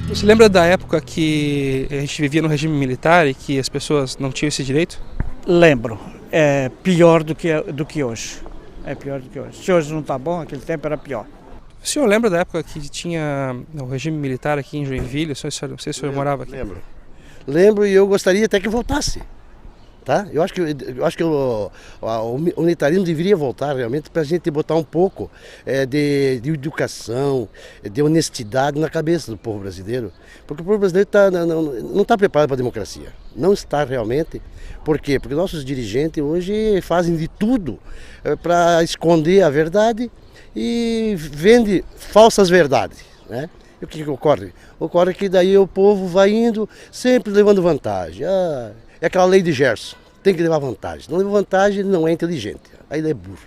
Você lembra da época que a gente vivia no regime militar e que as pessoas não tinham esse direito? Lembro. É pior do que hoje. É pior do que hoje. Se hoje não está bom, aquele tempo era pior. O senhor lembra da época que tinha o regime militar aqui em Joinville? Não sei se o senhor morava aqui. Lembro, e eu gostaria até que voltasse. Tá? Eu acho que o unitarismo deveria voltar realmente para a gente botar um pouco de educação, de honestidade na cabeça do povo brasileiro. Porque o povo brasileiro não está preparado para a democracia. Não está realmente. Por quê? Porque nossos dirigentes hoje fazem de tudo para esconder a verdade e vendem falsas verdades, né? E o que ocorre? Ocorre que daí o povo vai indo sempre levando vantagem. É aquela lei de Gerson, tem que levar vantagem. Não leva vantagem, ele não é inteligente, aí ele é burro.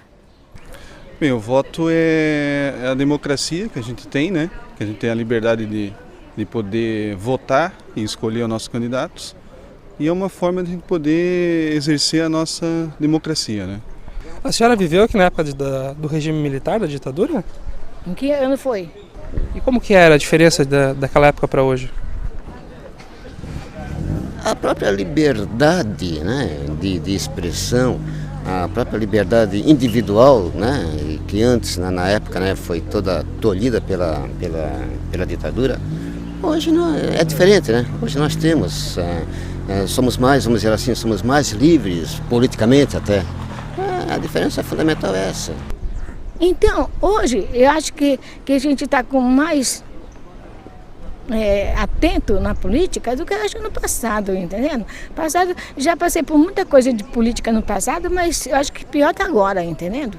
Bem, o voto é a democracia que a gente tem, né? Que a gente tem a liberdade de poder votar e escolher os nossos candidatos. E é uma forma de a gente poder exercer a nossa democracia, né? A senhora viveu aqui na época do regime militar, da ditadura? Em que ano foi? E como que era a diferença daquela época para hoje? A própria liberdade, né, de expressão, a própria liberdade individual, né, que antes, na época, né, foi toda tolhida pela ditadura, hoje não, é diferente, né? Hoje nós temos, somos mais, vamos dizer assim, somos mais livres, politicamente até. A diferença fundamental é essa. Então, hoje, eu acho que a gente está com mais atento na política do que eu acho no passado, entendendo? Passado, já passei por muita coisa de política no passado, mas eu acho que pior está agora, entendendo?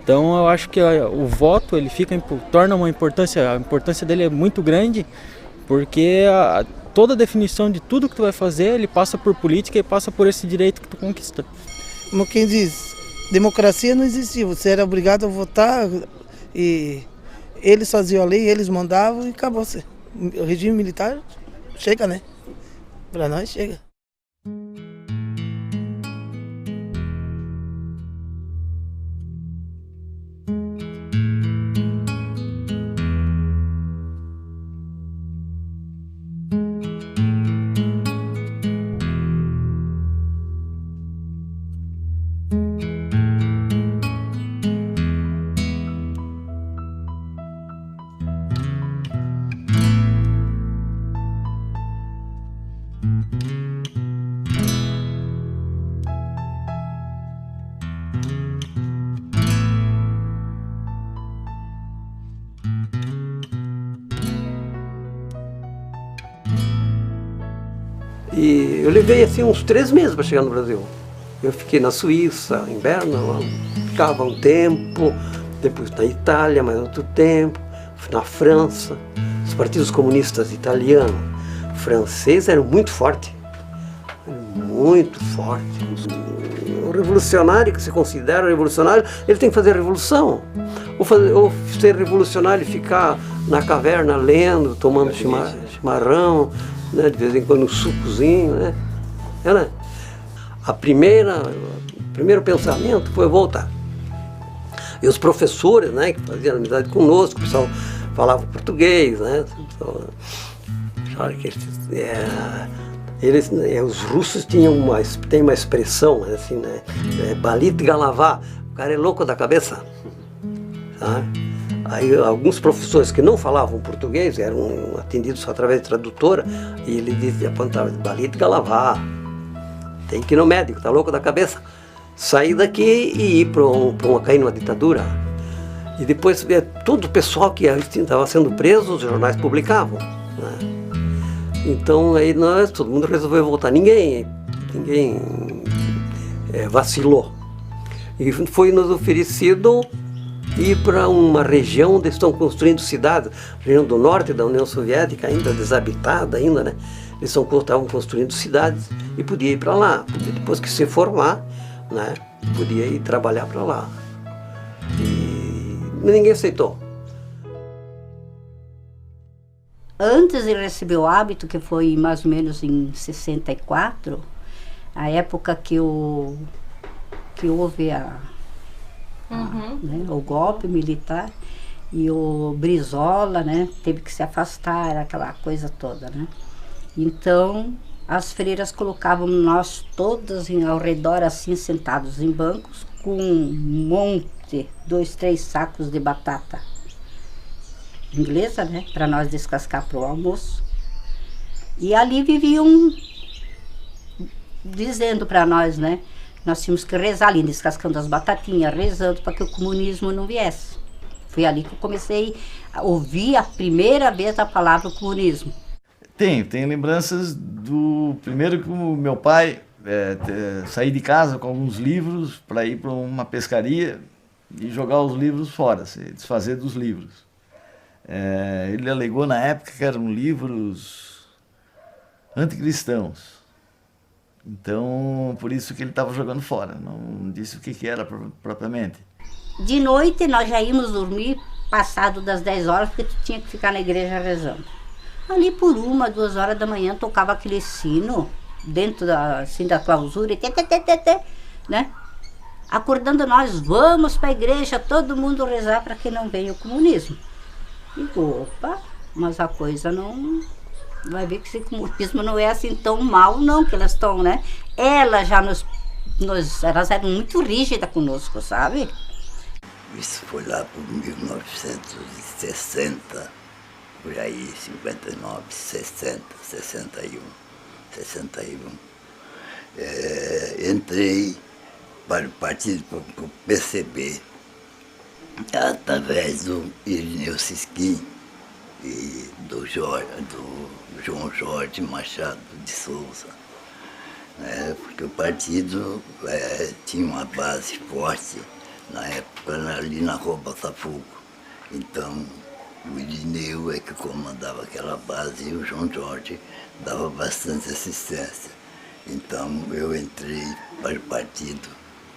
Então eu acho que o voto ele torna a importância dele é muito grande, porque toda a definição de tudo que tu vai fazer, ele passa por política e passa por esse direito que tu conquista. Como quem diz, democracia não existia, você era obrigado a votar e eles faziam a lei, eles mandavam e acabou. O regime militar chega, né? Para nós chega. E eu levei assim uns 3 meses para chegar no Brasil. Eu fiquei na Suíça, em Berna, ficava um tempo, depois na Itália, mais outro tempo, fui na França. Os partidos comunistas italiano, francês eram muito fortes. Muito fortes. O revolucionário que se considera revolucionário, ele tem que fazer revolução. Ou ser revolucionário e ficar na caverna lendo, tomando chimarrão, né, de vez em quando um sucozinho, né? O primeiro pensamento foi voltar. E os professores, né, que faziam amizade conosco, o pessoal falava português, né? Os russos têm uma expressão assim, né? Balit galavá, o cara é louco da cabeça. Tá? Aí alguns professores que não falavam português eram atendidos através de tradutora e ele dizia, apontava, Balit galavá, tem que ir no médico, tá louco da cabeça. Sair daqui e ir cair numa ditadura. E depois todo o pessoal que estava sendo preso, os jornais publicavam. né? Então aí todo mundo resolveu voltar, ninguém vacilou. E foi nos oferecido ir para uma região onde estão construindo cidades, região do norte da União Soviética, ainda desabitada ainda, né? Eles estavam construindo cidades e podia ir para lá, depois que se formar, né? Podia ir trabalhar para lá. E ninguém aceitou. Antes de receber o hábito, que foi mais ou menos em 64, a época que houve né, o golpe militar, e o Brizola, né, teve que se afastar, aquela coisa toda, né? Então, as freiras colocavam nós todas ao redor, assim, sentados em bancos, com um monte, 2, 3 sacos de batata inglesa, né, para nós descascar para o almoço. E ali viviam dizendo para nós, né, nós tínhamos que rezar ali, descascando as batatinhas, rezando para que o comunismo não viesse. Foi ali que eu comecei a ouvir a primeira vez a palavra comunismo. Tem lembranças do primeiro que o meu pai sair de casa com alguns livros para ir para uma pescaria e jogar os livros fora, se desfazer dos livros. Ele alegou na época que eram livros anticristãos. Então, por isso que ele estava jogando fora, não disse o que era propriamente. De noite nós já íamos dormir passado das 10 horas, porque tu tinha que ficar na igreja rezando. Ali por 1, 2 horas da manhã tocava aquele sino dentro da clausura, né? Acordando nós, vamos para a igreja, todo mundo rezar para que não venha o comunismo. E opa, mas a coisa não... Vai ver que esse comunismo não é assim tão mal, não, que elas estão, né? Elas já elas eram muito rígidas conosco, sabe? Isso foi lá por 1960, por aí, 59, 60, 61. Entrei para o partido para o PCB, através do Irineu Sisquim e do João Jorge Machado de Souza, né? Porque o partido tinha uma base forte na época ali na Rua Botafogo. Então o Irineu é que comandava aquela base e o João Jorge dava bastante assistência. Então eu entrei para o partido,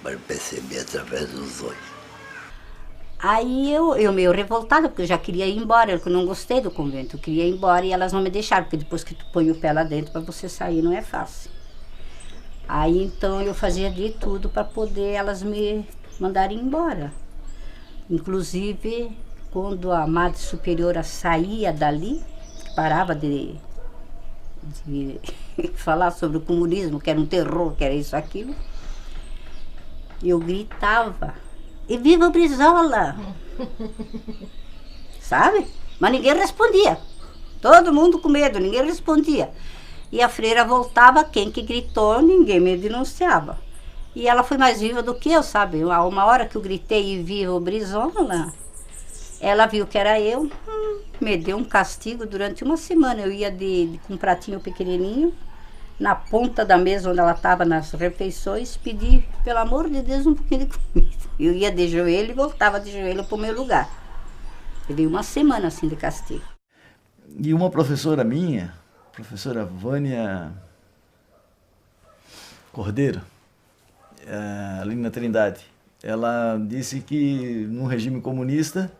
para o PCB através dos dois. Aí eu meio revoltada, porque eu já queria ir embora, eu não gostei do convento, eu queria ir embora e elas não me deixaram, porque depois que tu põe o pé lá dentro, para você sair não é fácil. Aí então eu fazia de tudo para poder elas me mandarem embora. Inclusive, quando a Madre Superiora saía dali, parava de falar sobre o comunismo, que era um terror, que era isso, aquilo, eu gritava: e viva o Brizola! Sabe? Mas ninguém respondia. Todo mundo com medo, ninguém respondia. E a freira voltava, quem que gritou, ninguém me denunciava. E ela foi mais viva do que eu, sabe? Uma hora que eu gritei e viva o Brizola, ela viu que era eu, me deu um castigo durante 1 semana. Eu ia com um pratinho pequenininho, na ponta da mesa onde ela estava nas refeições, pedi, pelo amor de Deus, um pouquinho de comida. Eu ia de joelho e voltava de joelho para o meu lugar. Eu dei 1 semana assim de castigo. E uma professora minha, professora Vânia Cordeiro, ali na Trindade, ela disse que no regime comunista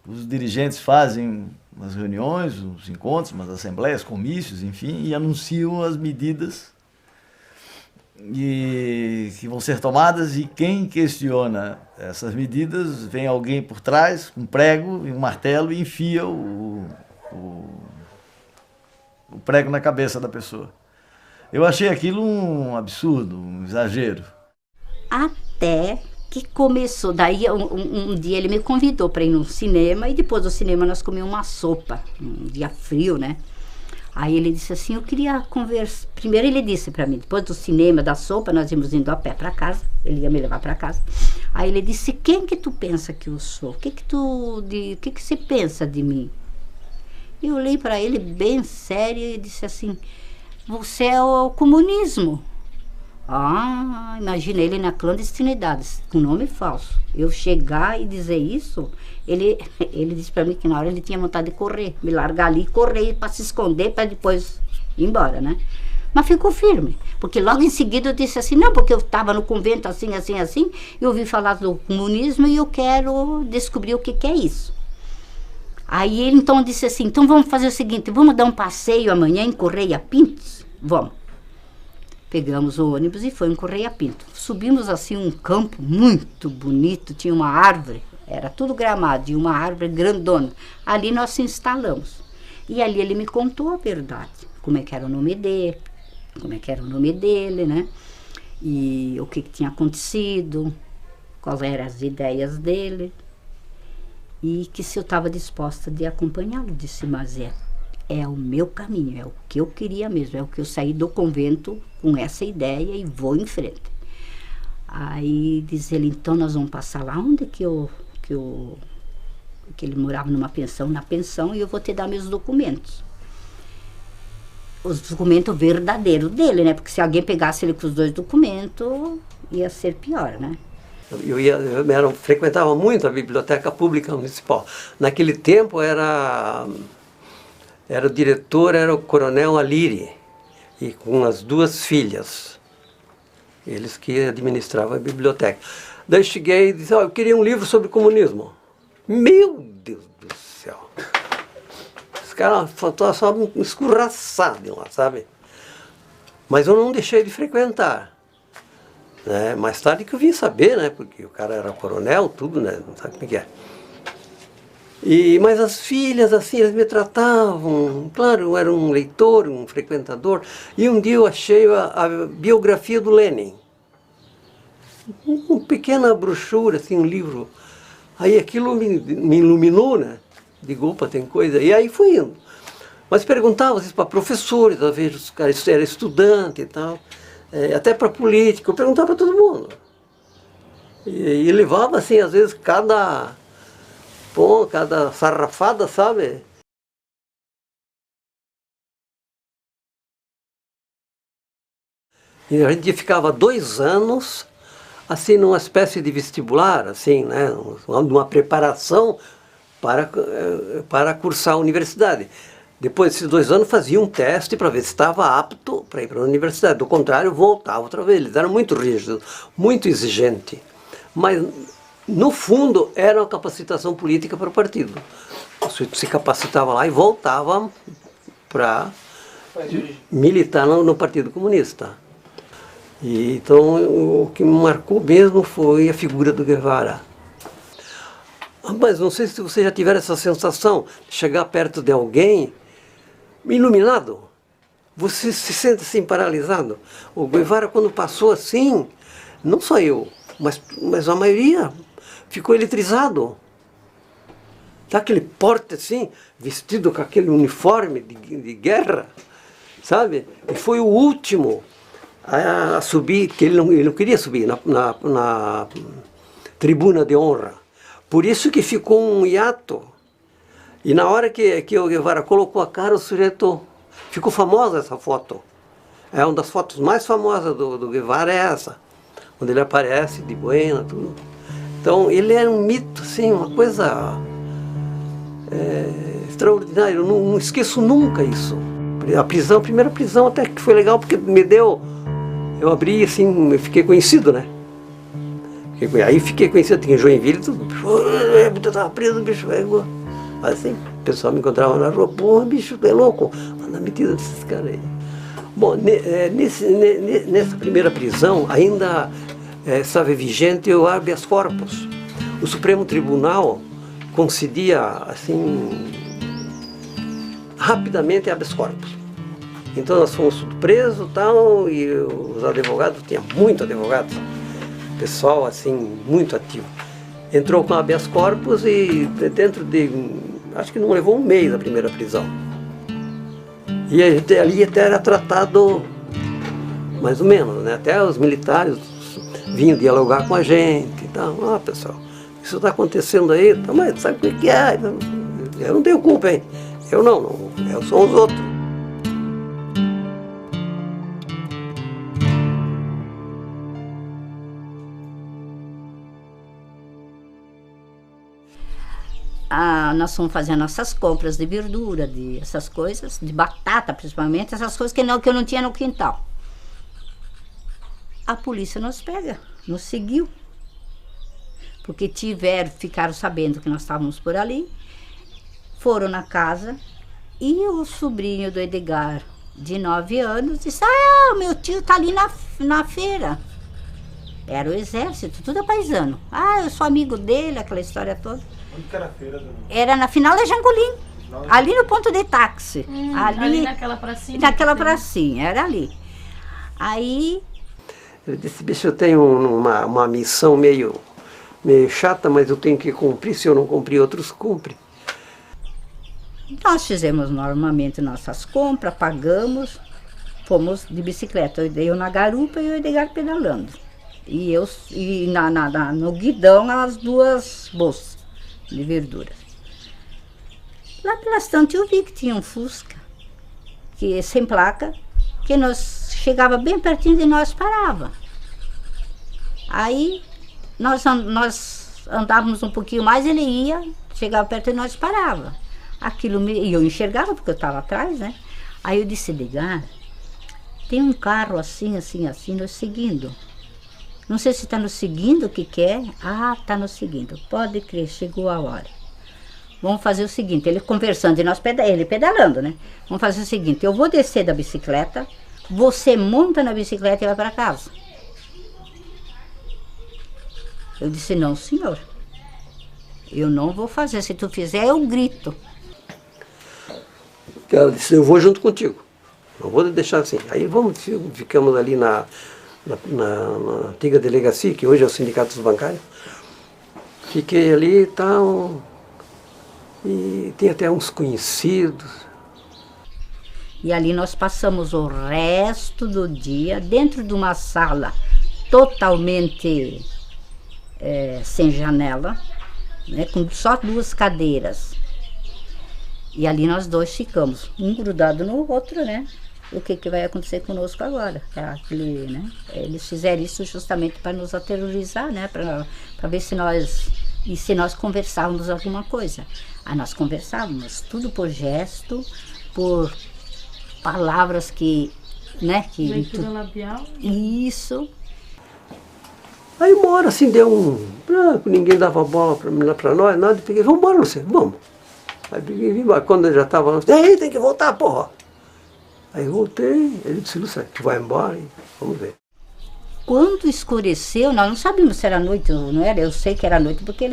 os dirigentes fazem umas reuniões, uns encontros, umas assembleias, comícios, enfim, e anunciam as medidas que vão ser tomadas, e quem questiona essas medidas, vem alguém por trás, com um prego e um martelo, e enfia o prego na cabeça da pessoa. Eu achei aquilo um absurdo, um exagero. Até que começou, daí um dia ele me convidou para ir no cinema, e depois do cinema nós comíamos uma sopa, um dia frio, né? Aí ele disse assim, eu queria conversar. Primeiro ele disse para mim, depois do cinema, da sopa, nós íamos indo a pé para casa, ele ia me levar para casa. Aí ele disse, quem que tu pensa que eu sou? O que que você pensa de mim? Eu olhei para ele bem sério e disse assim, você é o comunismo. Ah, imagina ele na clandestinidade, com nome falso. Eu chegar e dizer isso, ele disse para mim que na hora ele tinha vontade de correr, me largar ali e correr para se esconder para depois ir embora, né? Mas ficou firme, porque logo em seguida eu disse assim, não, porque eu estava no convento assim, eu ouvi falar do comunismo e eu quero descobrir o que é isso. Aí ele então disse assim, então vamos fazer o seguinte, vamos dar um passeio amanhã em Correia Pintos? Vamos. Pegamos o ônibus e foi em Correia Pinto. Subimos assim um campo muito bonito, tinha uma árvore, era tudo gramado, e uma árvore grandona. Ali nós se instalamos. E ali ele me contou a verdade, como é que era o nome dele, né? E o que tinha acontecido, quais eram as ideias dele. E que se eu estava disposta de acompanhá-lo, disse, mas é o meu caminho, é o que eu queria mesmo, é o que eu saí do convento com essa ideia e vou em frente. Aí diz ele, então nós vamos passar lá onde que ele morava na pensão, e eu vou te dar meus documentos. Os documentos verdadeiros dele, né? Porque se alguém pegasse ele com os 2 documentos, ia ser pior, né? Eu frequentava muito a Biblioteca Pública Municipal. Naquele tempo o diretor era o Coronel Aliri, e com as 2 filhas, eles que administravam a biblioteca. Daí cheguei e disse, eu queria um livro sobre comunismo. Meu Deus do céu! Os caras faltou só me escorraçar de lá, sabe? Mas eu não deixei de frequentar. Né? Mais tarde que eu vim saber, né? Porque o cara era coronel, tudo, né? Não sabe como é. Mas as filhas, assim, elas me tratavam, claro, eu era um leitor, um frequentador, e um dia eu achei a biografia do Lenin. Uma pequena brochura, assim, um livro. Aí aquilo me iluminou, né? Digo, opa, tem coisa. E aí fui indo. Mas perguntava para professores, às vezes os caras eram estudantes e tal, até para político, eu perguntava para todo mundo. E levava, assim, às vezes, cada sarrafada, sabe? E a gente ficava 2 anos, assim, numa espécie de vestibular, assim, né? Uma preparação para cursar a universidade. Depois desses 2 anos fazia um teste para ver se estava apto para ir para a universidade. Do contrário, voltava outra vez. Eles eram muito rígidos, muito exigentes. Mas, no fundo, era uma capacitação política para o partido. Você se capacitava lá e voltava para militar no Partido Comunista. E, então, o que me marcou mesmo foi a figura do Guevara. Mas não sei se você já tiver essa sensação de chegar perto de alguém iluminado. Você se sente assim paralisado. O Guevara, quando passou assim, não só eu, mas a maioria ficou eletrizado. Tá aquele porte assim, vestido com aquele uniforme de guerra, sabe? E foi o último a subir, que ele não queria subir na tribuna de honra. Por isso que ficou um hiato. E na hora que o Guevara colocou a cara, o sujeito... Ficou famosa essa foto. É uma das fotos mais famosas do Guevara, é essa. Onde ele aparece de buena, tudo. Então, ele era um mito, assim, uma coisa extraordinária. Eu não esqueço nunca isso. A primeira prisão até que foi legal, porque me deu... Eu abri, assim, eu fiquei conhecido, né? Aí fiquei conhecido, tinha Joinville, tudo. Eu estava preso, bicho. Assim, o pessoal me encontrava na rua, porra, bicho, é louco. Anda metido desses caras aí. Bom, nessa primeira prisão, ainda estava vigente o habeas corpus. O Supremo Tribunal concedia, assim, rapidamente habeas corpus. Então nós fomos presos e tal, e os advogados, tinha muito advogados, pessoal assim, muito ativo. Entrou com habeas corpus e dentro de, acho que não levou um mês a primeira prisão. E a gente ali até era tratado mais ou menos, né? Até os militares vinham dialogar com a gente e tal. Pessoal, isso está acontecendo aí, mas sabe o que é? Eu não tenho culpa, hein? Eu não, eu sou os outros. Nós fomos fazer nossas compras de verdura, de essas coisas, de batata principalmente, essas coisas que eu não tinha no quintal. A polícia nos pega, nos seguiu, porque ficaram sabendo que nós estávamos por ali, foram na casa e o sobrinho do Edgar, de 9 anos, disse: o meu tio está ali na feira. Era o exército, tudo paisano. Eu sou amigo dele, aquela história toda. Onde que era a feira? Era na final da Jangolim, ali no ponto de táxi. Ali naquela pracinha? Naquela pracinha, era ali. Aí... Eu disse: bicho, eu tenho uma missão meio chata, mas eu tenho que cumprir. Se eu não cumprir, outros cumprem. Nós fizemos normalmente nossas compras, pagamos, fomos de bicicleta. Eu na garupa e o Edgar pedalando. E no guidão as 2 bolsas de verduras. Lá pelas tantas eu vi que tinha um Fusca, sem placa, que chegava bem pertinho de nós, parava. Aí nós andávamos um pouquinho mais, ele ia, chegava perto de nós, parava. E eu enxergava, porque eu estava atrás, né? Aí eu disse: Edgar, tem um carro assim, assim, assim, nos seguindo. Não sei se está nos seguindo, o que é. Está nos seguindo. Pode crer, chegou a hora. Vamos fazer o seguinte, ele conversando e ele pedalando, né? Vamos fazer o seguinte, eu vou descer da bicicleta, você monta na bicicleta e vai para casa. Eu disse: não, senhor. Eu não vou fazer. Se tu fizer, eu grito. Ela disse: eu vou junto contigo. Não vou deixar assim. Aí ficamos ali na antiga delegacia, que hoje é o Sindicato dos Bancários. Fiquei ali e tal. E tem até uns conhecidos. E ali nós passamos o resto do dia dentro de uma sala totalmente sem janela, né, com só 2 cadeiras. E ali nós 2 ficamos, um grudado no outro, né? O que vai acontecer conosco agora? Né? Eles fizeram isso justamente para nos aterrorizar, né? Para ver se nós conversávamos alguma coisa. Nós conversávamos, tudo por gesto, por palavras que, né? Leitura labial. Isso. Aí uma hora assim deu ninguém dava bola para nós, nada, eu peguei: vamos embora, Luciano, vamos. Aí peguei, quando eu já estava, tem que voltar, porra. Aí eu voltei, ele disse: Luciano, tu vai embora e vamos ver. Quando escureceu, nós não sabíamos se era noite ou não era, eu sei que era noite, porque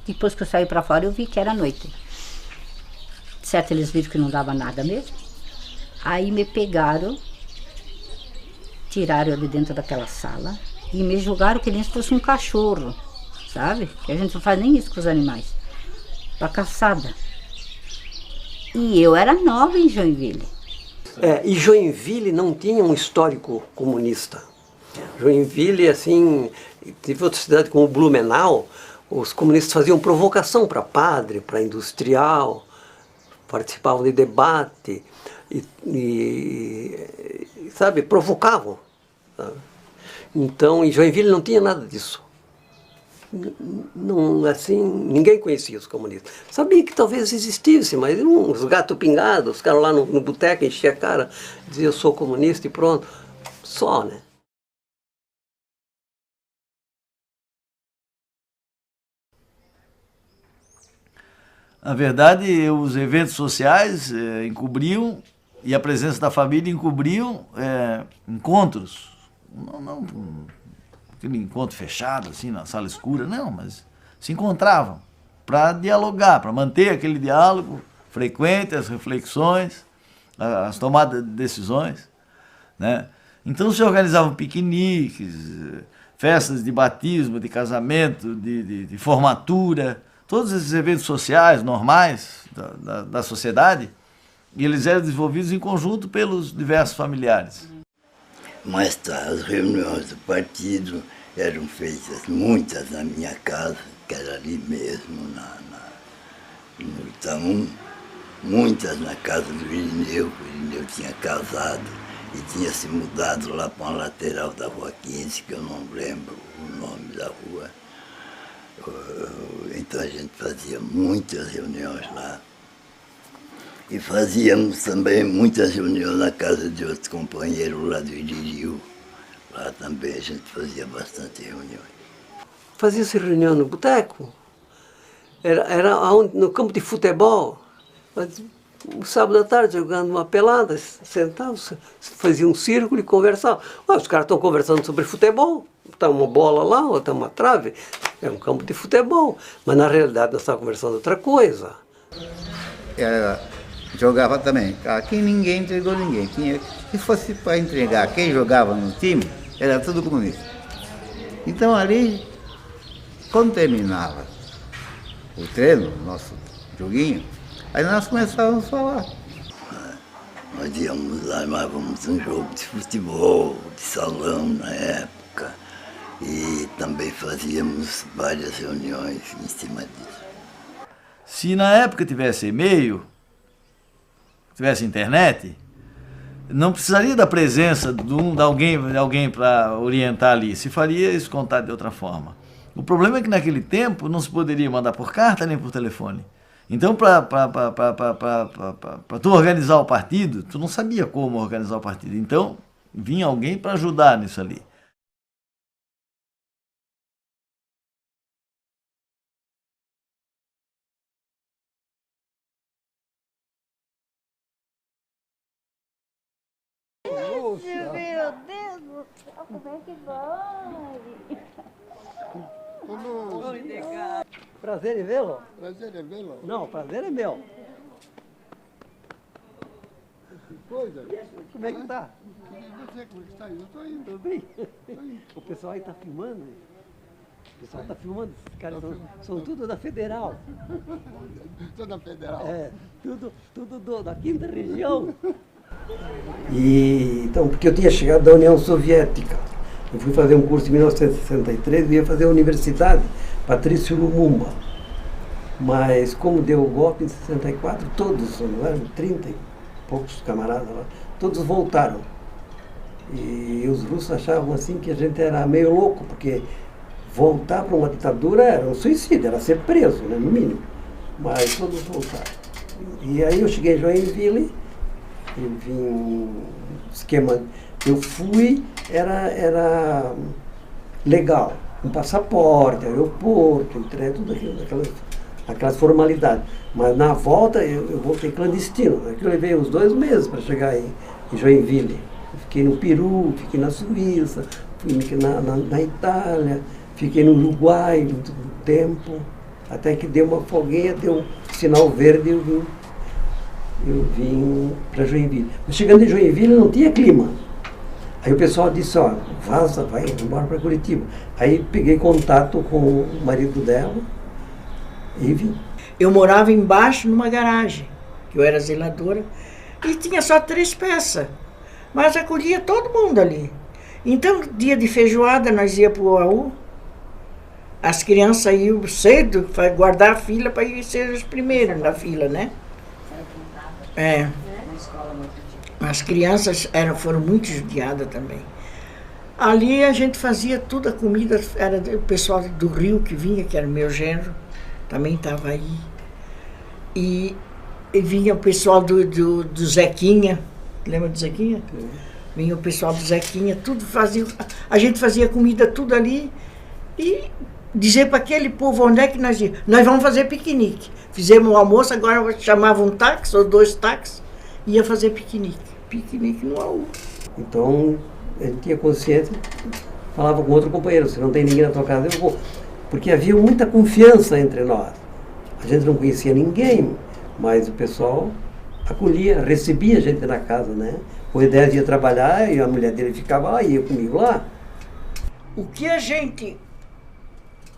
depois que eu saí para fora, eu vi que era noite. Certo, eles viram que não dava nada mesmo. Aí me pegaram, tiraram eu de dentro daquela sala e me jogaram que nem se fosse um cachorro, sabe? Que a gente não faz nem isso com os animais. Pra caçada. E eu era nova em Joinville. E Joinville não tinha um histórico comunista. Joinville, assim, teve outra cidade como Blumenau, os comunistas faziam provocação para padre, para industrial, participavam de debate sabe, provocavam. Sabe? Então, em Joinville não tinha nada disso. Não, assim, ninguém conhecia os comunistas. Sabia que talvez existisse, mas uns gatos pingados, os caras lá no boteco enchiam a cara, diziam: eu sou comunista e pronto. Só, né? Na verdade, os eventos sociais encobriam, e a presença da família encobriam encontros. Não aquele encontro fechado, assim, na sala escura, não, mas se encontravam para dialogar, para manter aquele diálogo frequente, as reflexões, as tomadas de decisões, né? Então se organizavam piqueniques, festas de batismo, de casamento, de formatura, todos esses eventos sociais normais da sociedade, e eles eram desenvolvidos em conjunto pelos diversos familiares. Mais tarde, as reuniões do partido eram feitas muitas na minha casa, que era ali mesmo, no Itaú. muitas na casa do Irineu, o Irineu tinha casado e tinha se mudado lá para uma lateral da Rua 15, que eu não lembro o nome da rua. Então a gente fazia muitas reuniões lá. E fazíamos também muitas reuniões na casa de outros companheiros lá do Iririu. Lá também a gente fazia bastante reuniões. Fazia-se reunião no boteco, era no campo de futebol. Um sábado à tarde, jogando uma pelada, sentavam, faziam um círculo e conversavam. Os caras estão conversando sobre futebol. Está uma bola lá, ou está uma trave. É um campo de futebol. Mas na realidade nós estávamos conversando outra coisa. Jogava também. Aqui ninguém entregou ninguém. Se fosse para entregar quem jogava no time, era tudo comunista. Então ali, quando terminava o treino, nosso joguinho, aí nós começávamos a falar. Nós íamos, armávamos um jogo de futebol, de salão na época, e também fazíamos várias reuniões em cima disso. Se na época tivesse e-mail, tivesse internet, não precisaria da presença de alguém para orientar ali, se faria esse contato de outra forma. O problema é que naquele tempo não se poderia mandar por carta nem por telefone. Então, para tu organizar o partido, tu não sabia como organizar o partido. Então, vinha alguém para ajudar nisso ali. Meu Deus do céu, como é que vai? Prazer em vê-lo? Prazer em vê-lo? Não, prazer é meu. Que coisa. Como é que tá? Você, como é que está? Eu estou indo. Tudo bem? O pessoal aí está filmando. O pessoal está filmando. Esses caras são tudo da Federal. Sou da Federal? É, tudo da 5ª região. Então, porque eu tinha chegado da União Soviética. Eu fui fazer um curso em 1963 e ia fazer a Universidade Patrício Lumumba. Mas como deu o golpe em 64, todos, não eram 30 e poucos camaradas lá, todos voltaram. E os russos achavam assim que a gente era meio louco, porque voltar para uma ditadura era um suicídio, era ser preso, né, no mínimo. Mas todos voltaram. E aí eu cheguei em Joinville, eu vim esquema, eu fui, era legal, um passaporte, aeroporto, entrei, tudo aquilo, aquelas formalidades. Mas na volta eu voltei clandestino, né? Eu levei uns 2 meses para chegar em Joinville. Eu fiquei no Peru, fiquei na Suíça, fui na Itália, fiquei no Uruguai muito tempo, até que deu uma folguinha, deu um sinal verde e eu vim para Joinville. Mas chegando em Joinville não tinha clima. Aí o pessoal disse, ó, vaza, vai embora para Curitiba. Aí peguei contato com o marido dela e vim. Eu morava embaixo numa garagem, que eu era zeladora, e tinha só 3 peças, mas acolhia todo mundo ali. Então, dia de feijoada, nós íamos para o UAU, as crianças iam cedo, guardar a fila para ir ser os primeiros na fila, né? É. As crianças foram muito judiadas também. Ali a gente fazia tudo, a comida, era o pessoal do Rio que vinha, que era meu genro, também estava aí. E vinha o pessoal do Zequinha, lembra do Zequinha? Vinha o pessoal do Zequinha, tudo fazia, a gente fazia comida tudo ali e dizer para aquele povo onde é que nós íamos. Nós vamos fazer piquenique. Fizemos o almoço, agora chamava um táxi ou 2 táxis, ia fazer piquenique. Piquenique no AU. Então, a gente tinha consciência, falava com outro companheiro, se não tem ninguém na tua casa, eu vou. Porque havia muita confiança entre nós. A gente não conhecia ninguém, mas o pessoal acolhia, recebia a gente na casa, né? O Edésio ia trabalhar e a mulher dele ficava lá, ia comigo lá. O que a gente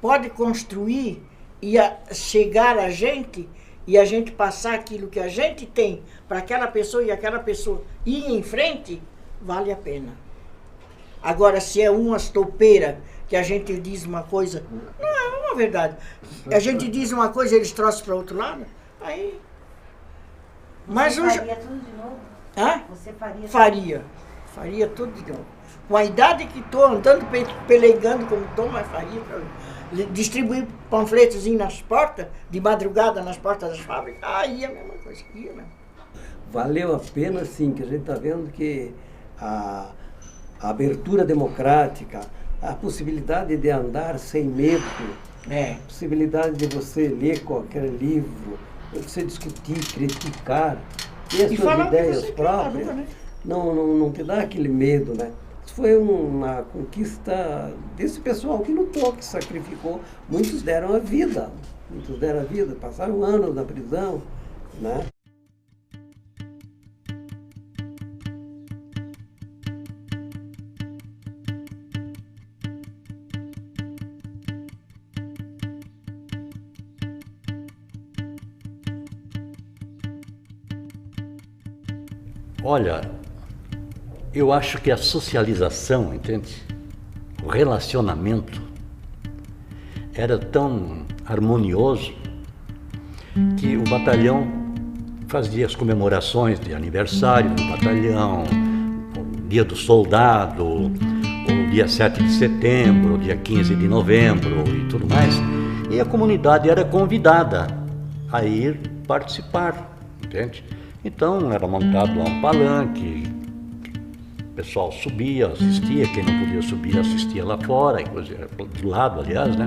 pode construir e chegar a gente, e a gente passar aquilo que a gente tem para aquela pessoa e aquela pessoa ir em frente, vale a pena. Agora, se é umas topeiras que a gente diz uma coisa, não é uma verdade. A gente diz uma coisa e eles trouxem para o outro lado, aí Mas Você hoje... faria tudo de novo? Hã? Você faria? Faria tudo de novo. Com a idade que estou, andando pelegando como estou, mas faria. Distribuir panfletozinho nas portas, de madrugada nas portas das fábricas, aí é a mesma coisa, ia mesmo. Valeu a pena, sim, que a gente está vendo que a abertura democrática, a possibilidade de andar sem medo, a possibilidade de você ler qualquer livro, de você discutir, criticar, ter as suas ideias próprias, né? Não te dá aquele medo, né? Isso foi uma conquista desse pessoal que lutou, que sacrificou. Muitos deram a vida, passaram anos na prisão, né? Olha, eu acho que a socialização, entende? O relacionamento era tão harmonioso que o batalhão fazia as comemorações de aniversário do batalhão, o dia do soldado, o dia 7 de setembro, o dia 15 de novembro e tudo mais. E a comunidade era convidada a ir participar, entende? Então era montado lá um palanque, o pessoal subia, assistia, quem não podia subir assistia lá fora, do lado, aliás, né?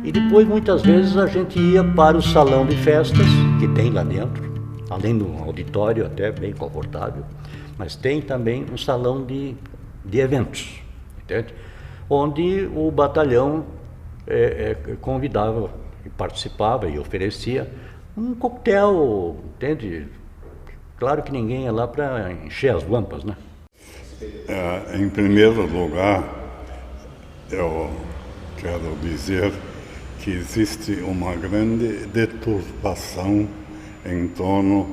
E depois muitas vezes a gente ia para o salão de festas, que tem lá dentro, além do auditório até bem confortável, mas tem também um salão de eventos, entende? Onde o batalhão convidava e participava e oferecia um coquetel, entende? Claro que ninguém ia lá para encher as guampas, né? Em primeiro lugar, eu quero dizer que existe uma grande deturpação em torno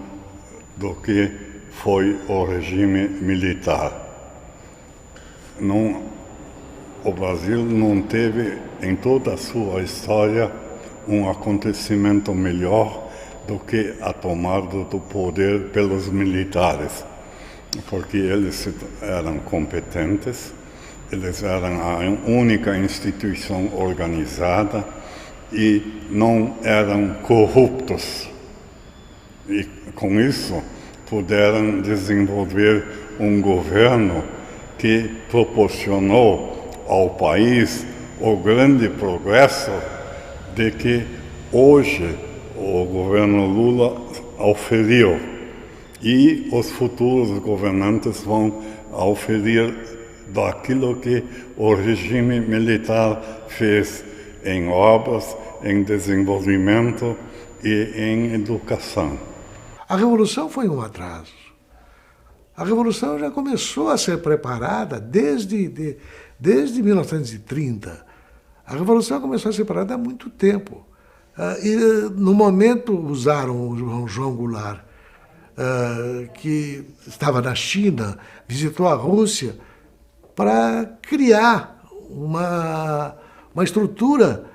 do que foi o regime militar. O Brasil não teve, em toda a sua história, um acontecimento melhor do que a tomada do poder pelos militares, porque eles eram competentes, eles eram a única instituição organizada e não eram corruptos. E com isso puderam desenvolver um governo que proporcionou ao país o grande progresso de que hoje o governo Lula auferiu e os futuros governantes vão auferir daquilo que o regime militar fez em obras, em desenvolvimento e em educação. A Revolução foi um atraso. A Revolução já começou a ser preparada desde 1930. A Revolução começou a ser preparada há muito tempo. E no momento usaram o João Goulart, que estava na China, visitou a Rússia, para criar uma estrutura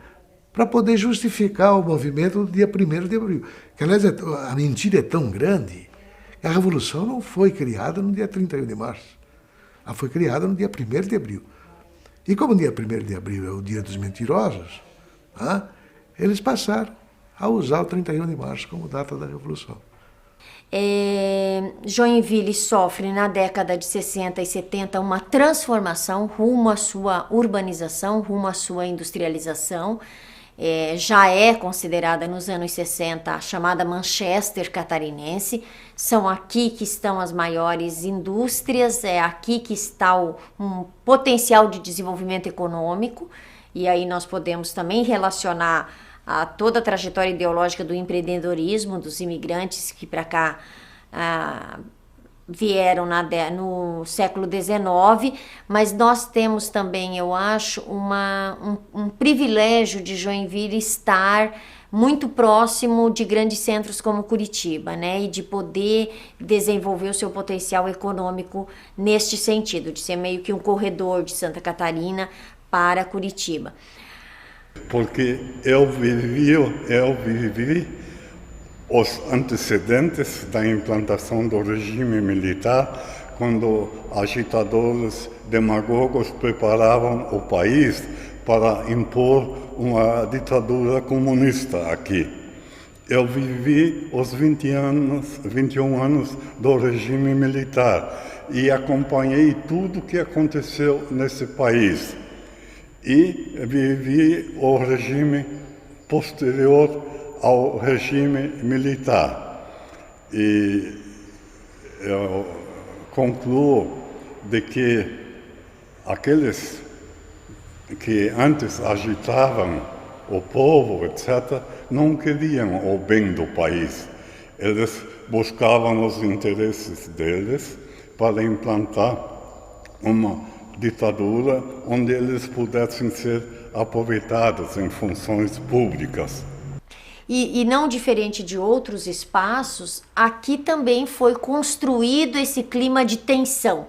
para poder justificar o movimento do dia 1º de abril. Que, aliás, a mentira é tão grande que a Revolução não foi criada no dia 31 de março. Ela foi criada no dia 1º de abril. E como o dia 1º de abril é o dia dos mentirosos, eles passaram a usar o 31 de março como data da Revolução. Joinville sofre na década de 60 e 70 uma transformação rumo à sua urbanização, rumo à sua industrialização. Já é considerada nos anos 60 a chamada Manchester catarinense. São aqui que estão as maiores indústrias, é aqui que está um potencial de desenvolvimento econômico. E aí nós podemos também relacionar a toda a trajetória ideológica do empreendedorismo, dos imigrantes que para cá vieram no século XIX, mas nós temos também, eu acho, um privilégio de Joinville estar muito próximo de grandes centros como Curitiba, né? E de poder desenvolver o seu potencial econômico neste sentido, de ser meio que um corredor de Santa Catarina para Curitiba. Porque eu vivi os antecedentes da implantação do regime militar, quando agitadores demagogos preparavam o país para impor uma ditadura comunista aqui. Eu vivi os 21 anos do regime militar e acompanhei tudo o que aconteceu nesse país. E vivi o regime posterior ao regime militar. E eu concluo de que aqueles que antes agitavam o povo, etc., não queriam o bem do país. Eles buscavam os interesses deles para implantar uma ditadura onde eles pudessem ser aproveitados em funções públicas. E não diferente de outros espaços, aqui também foi construído esse clima de tensão,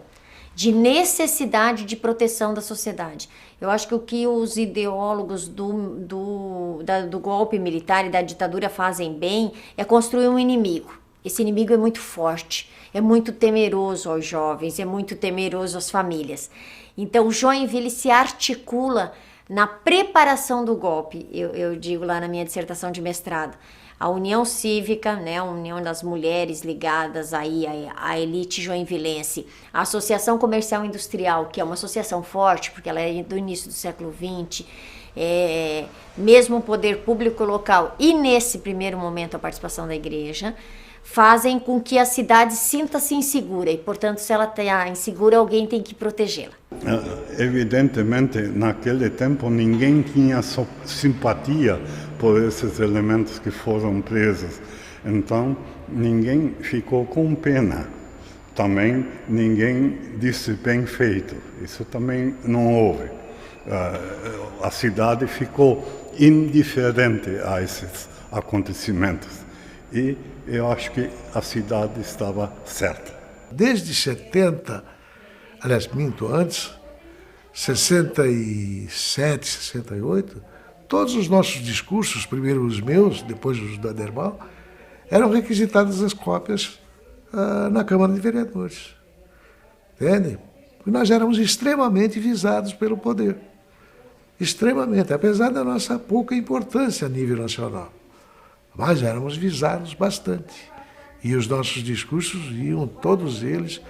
de necessidade de proteção da sociedade. Eu acho que o que os ideólogos do golpe militar e da ditadura fazem bem é construir um inimigo. Esse inimigo é muito forte, é muito temeroso aos jovens, é muito temeroso às famílias. Então o Joinville se articula na preparação do golpe. Eu digo lá na minha dissertação de mestrado, a União Cívica, né, a União das Mulheres ligadas aí à elite joinvilense, a Associação Comercial Industrial, que é uma associação forte, porque ela é do início do século XX, mesmo o poder público local e nesse primeiro momento a participação da igreja, fazem com que a cidade sinta-se insegura e, portanto, se ela está insegura, alguém tem que protegê-la. Evidentemente, naquele tempo, ninguém tinha simpatia por esses elementos que foram presos. Então, ninguém ficou com pena. Também ninguém disse bem feito. Isso também não houve. A cidade ficou indiferente a esses acontecimentos. E eu acho que a cidade estava certa. Desde 70, aliás, minto, antes, 67, 68, todos os nossos discursos, primeiro os meus, depois os do Aderbal, eram requisitadas as cópias na Câmara de Vereadores. Entendem? Porque nós éramos extremamente visados pelo poder. Extremamente, apesar da nossa pouca importância a nível nacional. Mas éramos visados bastante. E os nossos discursos iam, todos eles,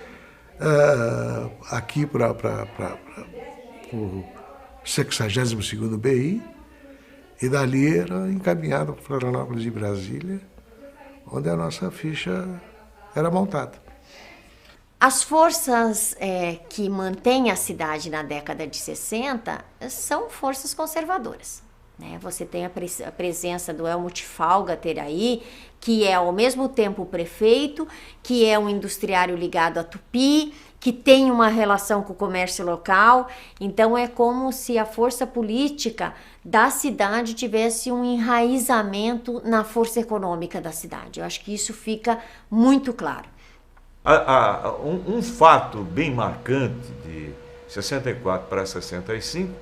aqui para o 62º BI, e dali era encaminhado para Florianópolis e Brasília, onde a nossa ficha era montada. As forças que mantêm a cidade na década de 60 são forças conservadoras. Você tem a presença do Helmut Falgater aí, que é ao mesmo tempo o prefeito, que é um industriário ligado à Tupi, que tem uma relação com o comércio local. Então é como se a força política da cidade tivesse um enraizamento na força econômica da cidade. Eu acho que isso fica muito claro. Um fato bem marcante de 64 para 65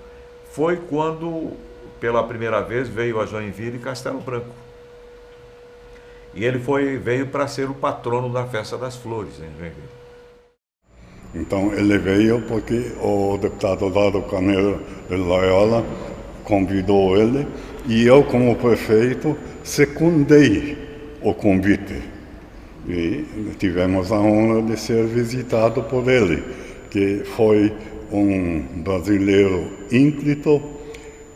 foi quando pela primeira vez veio a Joinville e Castelo Branco. E ele veio para ser o patrono da Festa das Flores em Joinville. Então ele veio porque o deputado Lado Carneiro de Loyola convidou ele e eu, como prefeito, secundei o convite. E tivemos a honra de ser visitado por ele, que foi um brasileiro ínclito,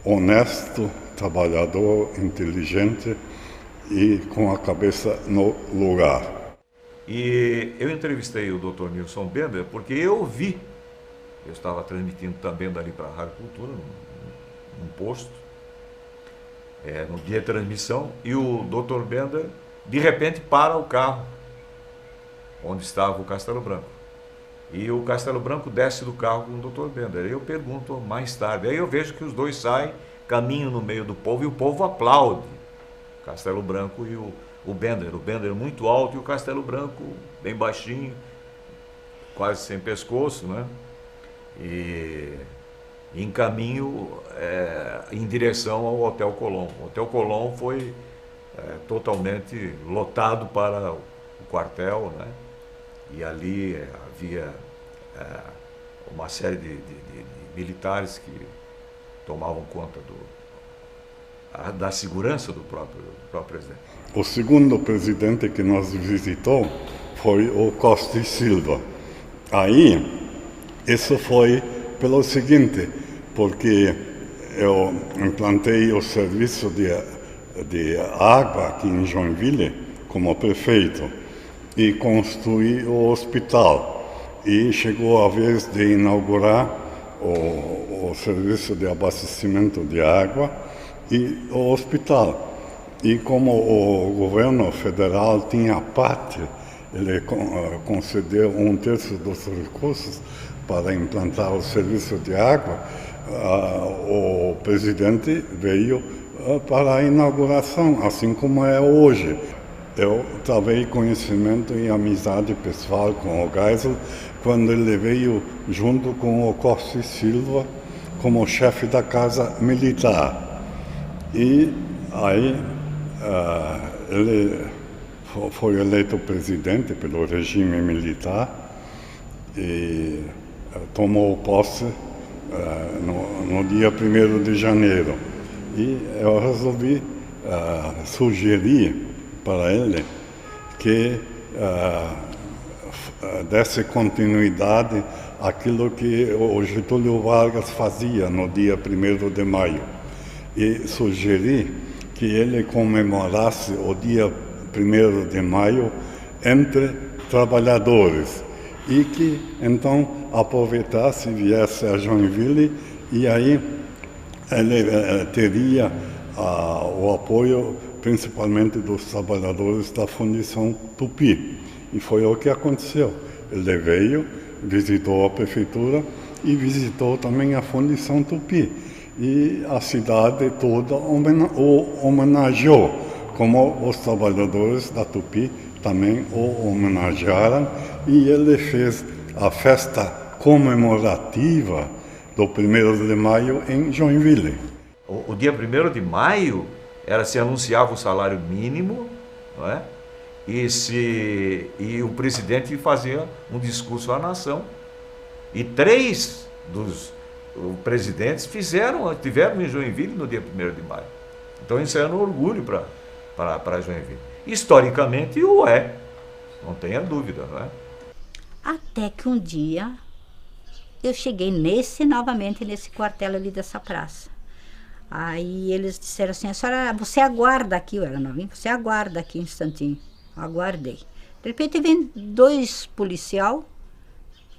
honesto, trabalhador, inteligente e com a cabeça no lugar. E eu entrevistei o Dr. Nilson Bender porque eu estava transmitindo também dali para a Rádio Cultura, num posto, no dia de transmissão, e o Dr. Bender, de repente, para o carro onde estava o Castelo Branco. E o Castelo Branco desce do carro com o Dr. Bender. Aí eu pergunto mais tarde. Aí eu vejo que os dois saem, caminham no meio do povo e o povo aplaude. O Castelo Branco e o Bender. O Bender muito alto e o Castelo Branco bem baixinho, quase sem pescoço, né? E em caminho em direção ao Hotel Colón. O Hotel Colón foi totalmente lotado para o quartel, né? E ali havia uma série de militares que tomavam conta da segurança do próprio presidente. O segundo presidente que nos visitou foi o Costa e Silva. Aí, isso foi pelo seguinte, porque eu implantei o serviço de água aqui em Joinville como prefeito e construí o hospital. E chegou a vez de inaugurar o serviço de abastecimento de água e o hospital. E como o governo federal tinha parte, ele concedeu 1/3 dos recursos para implantar o serviço de água, o presidente veio para a inauguração, assim como é hoje. Eu travei conhecimento e amizade pessoal com o Geisel quando ele veio junto com o Costa e Silva como chefe da Casa Militar. E aí ele foi eleito presidente pelo regime militar e tomou posse no dia 1º de janeiro. E eu resolvi sugerir para ele que desse continuidade àquilo que o Getúlio Vargas fazia no dia 1º de maio. E sugeri que ele comemorasse o dia 1º de maio entre trabalhadores e que então aproveitasse e viesse a Joinville e aí ele teria o apoio principalmente dos trabalhadores da Fundição Tupi. E foi o que aconteceu. Ele veio, visitou a prefeitura e visitou também a Fundição Tupi. E a cidade toda o homenageou, como os trabalhadores da Tupi também o homenagearam. E ele fez a festa comemorativa do 1º de maio em Joinville. O dia 1º de maio se anunciava o salário mínimo, não é? E o presidente fazia um discurso à nação. E 3 dos presidentes tiveram em Joinville no dia 1º de maio. Então isso era um orgulho para Joinville. Historicamente o é, não tenha dúvida, não é? Até que um dia eu cheguei novamente nesse quartel ali dessa praça. Aí eles disseram assim: a senhora, você aguarda aqui, eu era novinha, você aguarda aqui um instantinho. Aguardei. De repente vem 2 policial,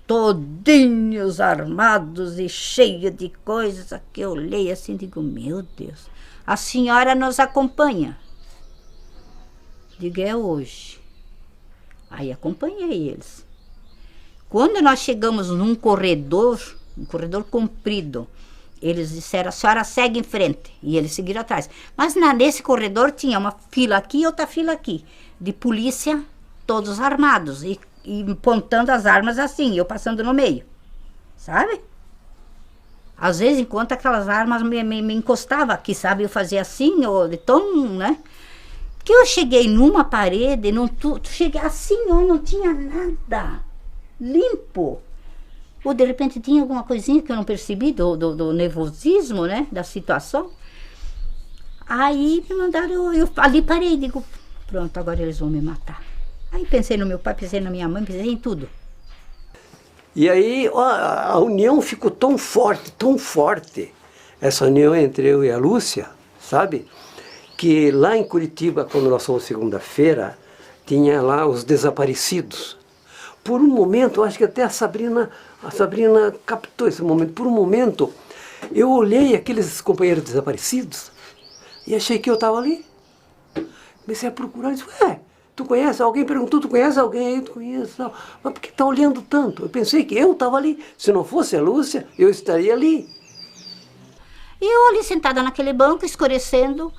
todinhos armados e cheios de coisas. Que eu olhei assim e digo: meu Deus, a senhora nos acompanha? Digo: é hoje. Aí acompanhei eles. Quando nós chegamos num corredor, um corredor comprido, eles disseram: a senhora segue em frente. E eles seguiram atrás. Mas nesse corredor tinha uma fila aqui e outra fila aqui, de polícia, todos armados, e apontando as armas assim, eu passando no meio, sabe? Às vezes, enquanto aquelas armas me encostavam aqui, sabe? Eu fazia assim, de tão, né? Que eu cheguei numa parede, cheguei assim, não tinha nada, limpo. Ou de repente tinha alguma coisinha que eu não percebi do nervosismo, né? Da situação. Aí me mandaram, eu ali parei, digo: pronto, agora eles vão me matar. Aí pensei no meu pai, pensei na minha mãe, pensei em tudo. E aí a união ficou tão forte, essa união entre eu e a Lúcia, sabe? Que lá em Curitiba, quando nós fomos segunda-feira, tinha lá os desaparecidos. Por um momento, acho que até a Sabrina captou esse momento. Por um momento, eu olhei aqueles companheiros desaparecidos e achei que eu estava ali. Comecei a procurar e disse: ué, tu conhece alguém? Perguntou: tu conhece alguém aí? Tu conhece? Não. Mas por que está olhando tanto? Eu pensei que eu estava ali. Se não fosse a Lúcia, eu estaria ali. E eu ali sentada naquele banco, escurecendo,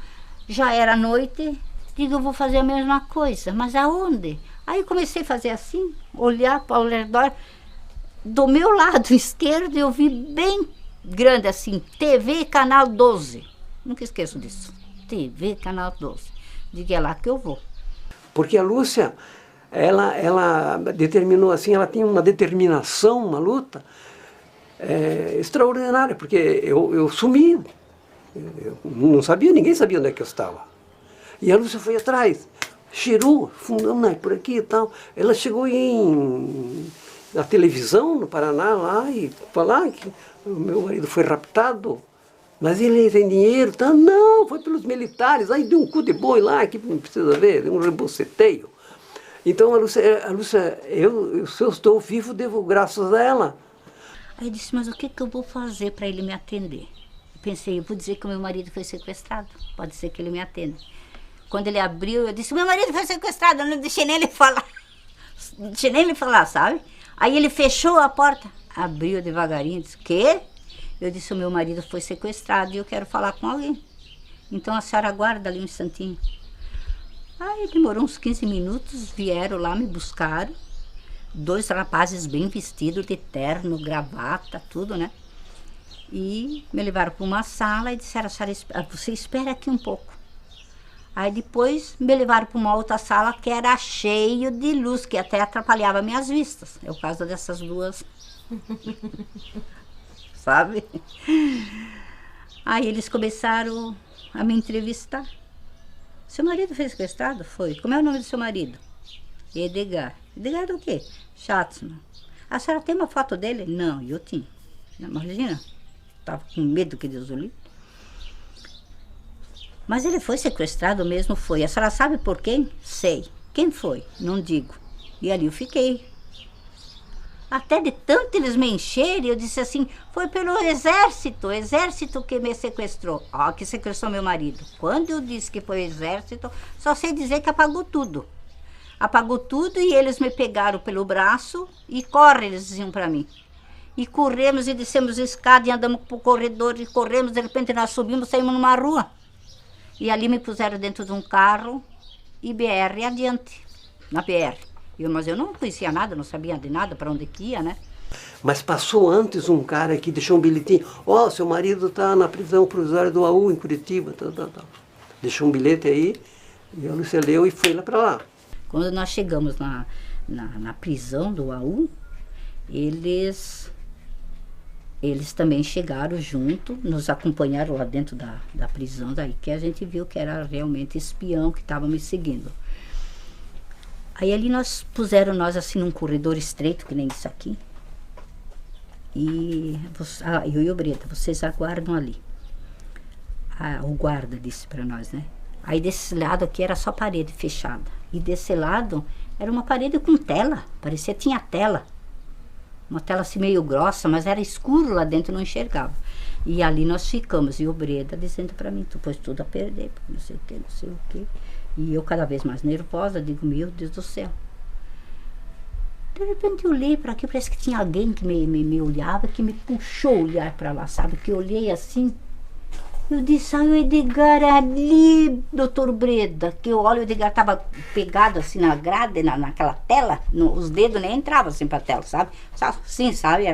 já era noite. Digo: eu vou fazer a mesma coisa, mas aonde? Aí comecei a fazer assim, olhar para o redor. Do meu lado esquerdo eu vi bem grande assim, TV Canal 12. Nunca esqueço disso. TV Canal 12. Digo, é lá que eu vou. Porque a Lúcia, ela determinou assim, ela tinha uma determinação, uma luta extraordinária, porque eu sumi. Eu não sabia, ninguém sabia onde é que eu estava. E a Lúcia foi atrás, cheirou, fundou por aqui e tal. Ela chegou na televisão, no Paraná, lá, e falar que o meu marido foi raptado, mas ele tem dinheiro. Tá? Não, foi pelos militares. Aí deu um cu de boi lá, que não precisa ver, deu um reboceteio. Então a Lúcia, se eu estou vivo, devo graças a ela. Aí eu disse, mas o que eu vou fazer para ele me atender? Pensei, eu vou dizer que o meu marido foi sequestrado, pode ser que ele me atenda. Quando ele abriu, eu disse, meu marido foi sequestrado, eu não deixei nem ele falar. Não deixei nem ele falar, sabe? Aí ele fechou a porta, abriu devagarinho, disse, quê? Eu disse, o meu marido foi sequestrado e eu quero falar com alguém. Então a senhora aguarda ali um instantinho. Aí demorou uns 15 minutos, vieram lá, me buscaram. 2 rapazes bem vestidos, de terno, gravata, tudo, né? E me levaram para uma sala e disseram, você espera aqui um pouco. Aí depois me levaram para uma outra sala que era cheio de luz, que até atrapalhava minhas vistas. É o caso dessas duas. Sabe? Aí eles começaram a me entrevistar. Seu marido foi sequestrado? Foi. Como é o nome do seu marido? Edgar. Edgar do quê? Schatzman. A senhora tem uma foto dele? Não, eu tinha. Imagina. Estava com medo que Deus o livre. Mas ele foi sequestrado mesmo, foi. A senhora sabe por quem? Sei. Quem foi? Não digo. E ali eu fiquei. Até de tanto eles me encherem, eu disse assim, foi pelo exército, o exército que me sequestrou. Ó, que sequestrou meu marido. Quando eu disse que foi o exército, só sei dizer que apagou tudo. Apagou tudo e eles me pegaram pelo braço e corre, eles diziam para mim. E corremos e descemos a escada e andamos pro corredor e corremos, de repente nós subimos, saímos numa rua. E ali me puseram dentro de um carro e BR adiante, na BR. Mas eu não conhecia nada, não sabia de nada, para onde que ia, né? Mas passou antes um cara que deixou um bilhetinho. Ó, seu marido está na prisão provisória do AU em Curitiba. Tal. Deixou um bilhete aí e a Lúcia leu e foi lá para lá. Quando nós chegamos na prisão do AU, eles também chegaram junto, nos acompanharam lá dentro da prisão, daí que a gente viu que era realmente espião que estava me seguindo. Aí ali puseram nós assim num corredor estreito, que nem isso aqui. E eu e o Breda, vocês aguardam ali. O guarda disse para nós, né? Aí desse lado aqui era só parede fechada. E desse lado era uma parede com tela, parecia que tinha tela. Uma tela assim meio grossa, mas era escuro lá dentro, não enxergava. E ali nós ficamos, e o Breda dizendo para mim, tu pôs tudo a perder, não sei o que, não sei o que. E eu cada vez mais nervosa, digo, meu Deus do céu. De repente eu olhei para aqui, parece que tinha alguém que me olhava, que me puxou o olhar para lá, sabe? Que eu olhei assim, eu disse, o Edgar ali, doutor Breda, que eu olho, o Edgar estava pegado assim na grade, naquela tela, os dedos nem entravam assim para a tela, sabe? Sim, sabe?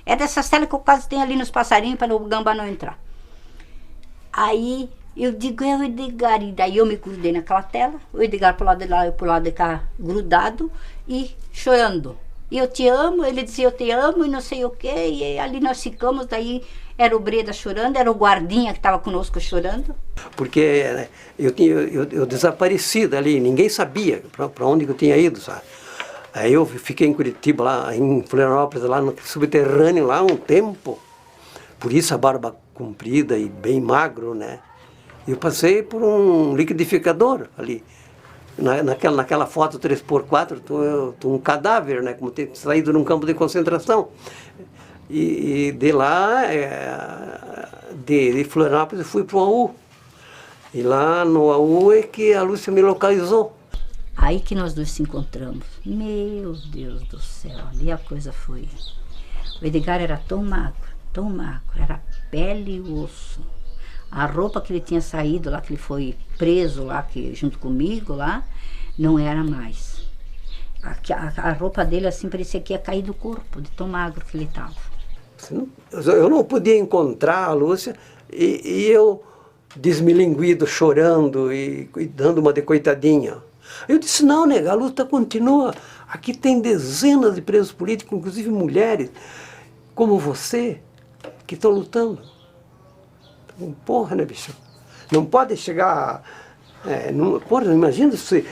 É dessas telas que eu quase tenho ali nos passarinhos para o gambá não entrar. Aí eu digo, é o Edgar, e daí eu me grudei naquela tela, o Edgar pro lado de lá, eu pro lado de cá, grudado e chorando. E eu te amo, ele dizia eu te amo e não sei o que, e ali nós ficamos, daí era o Breda chorando, era o guardinha que estava conosco chorando. Porque eu desapareci dali, ninguém sabia para onde eu tinha ido, sabe? Aí eu fiquei em Curitiba, lá em Florianópolis, lá no subterrâneo, lá um tempo. Por isso a barba comprida e bem magro, né? Eu passei por um liquidificador ali. Naquela foto 3x4, tô um cadáver, né? Como ter saído num campo de concentração. E de lá, de Florianópolis, eu fui para o AU. E lá no AU é que a Lúcia me localizou. Aí que nós dois se encontramos. Meu Deus do céu, ali a coisa foi. O Edgar era tão magro, era pele e osso. A roupa que ele tinha saído lá, que ele foi preso lá, junto comigo lá, não era mais. A roupa dele assim parecia que ia cair do corpo, de tão magro que ele estava. Eu não podia encontrar a Lúcia e eu desmilinguido, chorando e dando uma de coitadinha. Eu disse, não, nega, a luta continua. Aqui tem dezenas de presos políticos, inclusive mulheres, como você, que estão lutando. Porra, né, bicho? Não pode chegar... porra, imagina se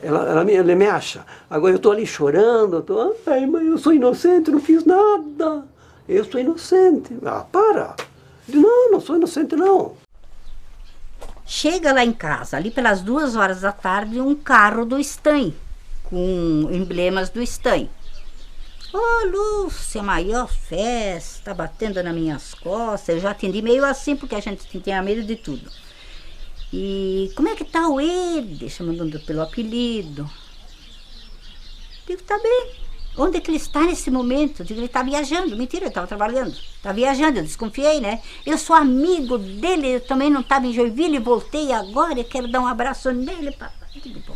ela me acha. Agora eu estou ali chorando, ai, mas eu sou inocente, não fiz nada. Eu sou inocente. Ah, para. Não sou inocente, não. Chega lá em casa, ali pelas 2 horas da tarde, um carro do Stan, com emblemas do Stan. Ô, Lúcia, maior festa, batendo nas minhas costas. Eu já atendi meio assim, porque a gente tinha medo de tudo. E como é que tá o Ed? Chamando pelo apelido. Digo, tá bem. Onde é que ele está nesse momento? Digo, ele está viajando. Mentira, ele estava trabalhando. Está viajando, eu desconfiei, né? Eu sou amigo dele, eu também não estava em Joinville, voltei agora, eu quero dar um abraço nele. Digo, pô.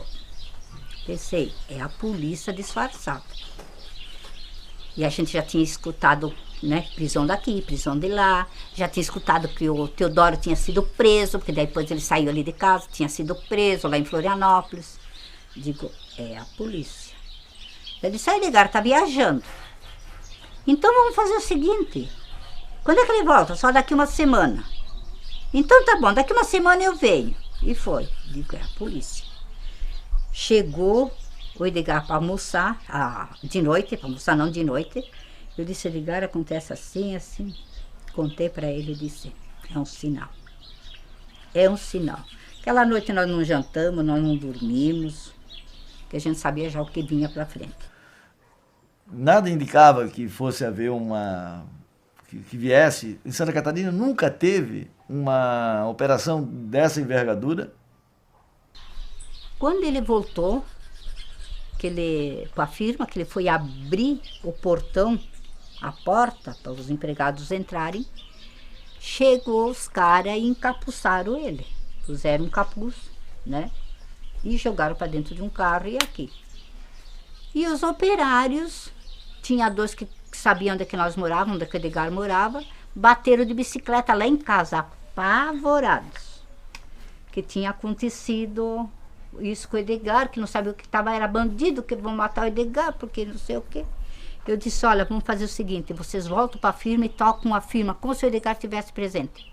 Pensei, é a polícia disfarçada. E a gente já tinha escutado, né, prisão daqui, prisão de lá. Já tinha escutado que o Teodoro tinha sido preso, porque depois ele saiu ali de casa, tinha sido preso lá em Florianópolis. Digo, é a polícia. Ele disse, Edgar, tá viajando. Então vamos fazer o seguinte. Quando é que ele volta? Só daqui uma semana. Então tá bom, daqui uma semana eu venho. E foi. Digo, é a polícia. Chegou o Edgar para almoçar, de noite, para almoçar não de noite. Eu disse, Edgar, acontece assim, assim. Contei para ele e disse, é um sinal. É um sinal. Aquela noite nós não jantamos, nós não dormimos, que a gente sabia já o que vinha para frente. Nada indicava que fosse haver que viesse. Em Santa Catarina nunca teve uma operação dessa envergadura. Quando ele voltou, com a firma, que ele foi abrir o portão, a porta, para os empregados entrarem, chegou os caras e encapuçaram ele. Puseram um capuz, né? E jogaram para dentro de um carro e aqui. E os operários, tinha 2 que sabiam onde é que nós morávamos, onde é que o Edgar morava, bateram de bicicleta lá em casa, apavorados. Que tinha acontecido isso com o Edgar, que não sabia o que estava, era bandido, que vão matar o Edgar, porque não sei o quê. Eu disse, olha, vamos fazer o seguinte, vocês voltam para a firma e tocam a firma como se o Edgar estivesse presente.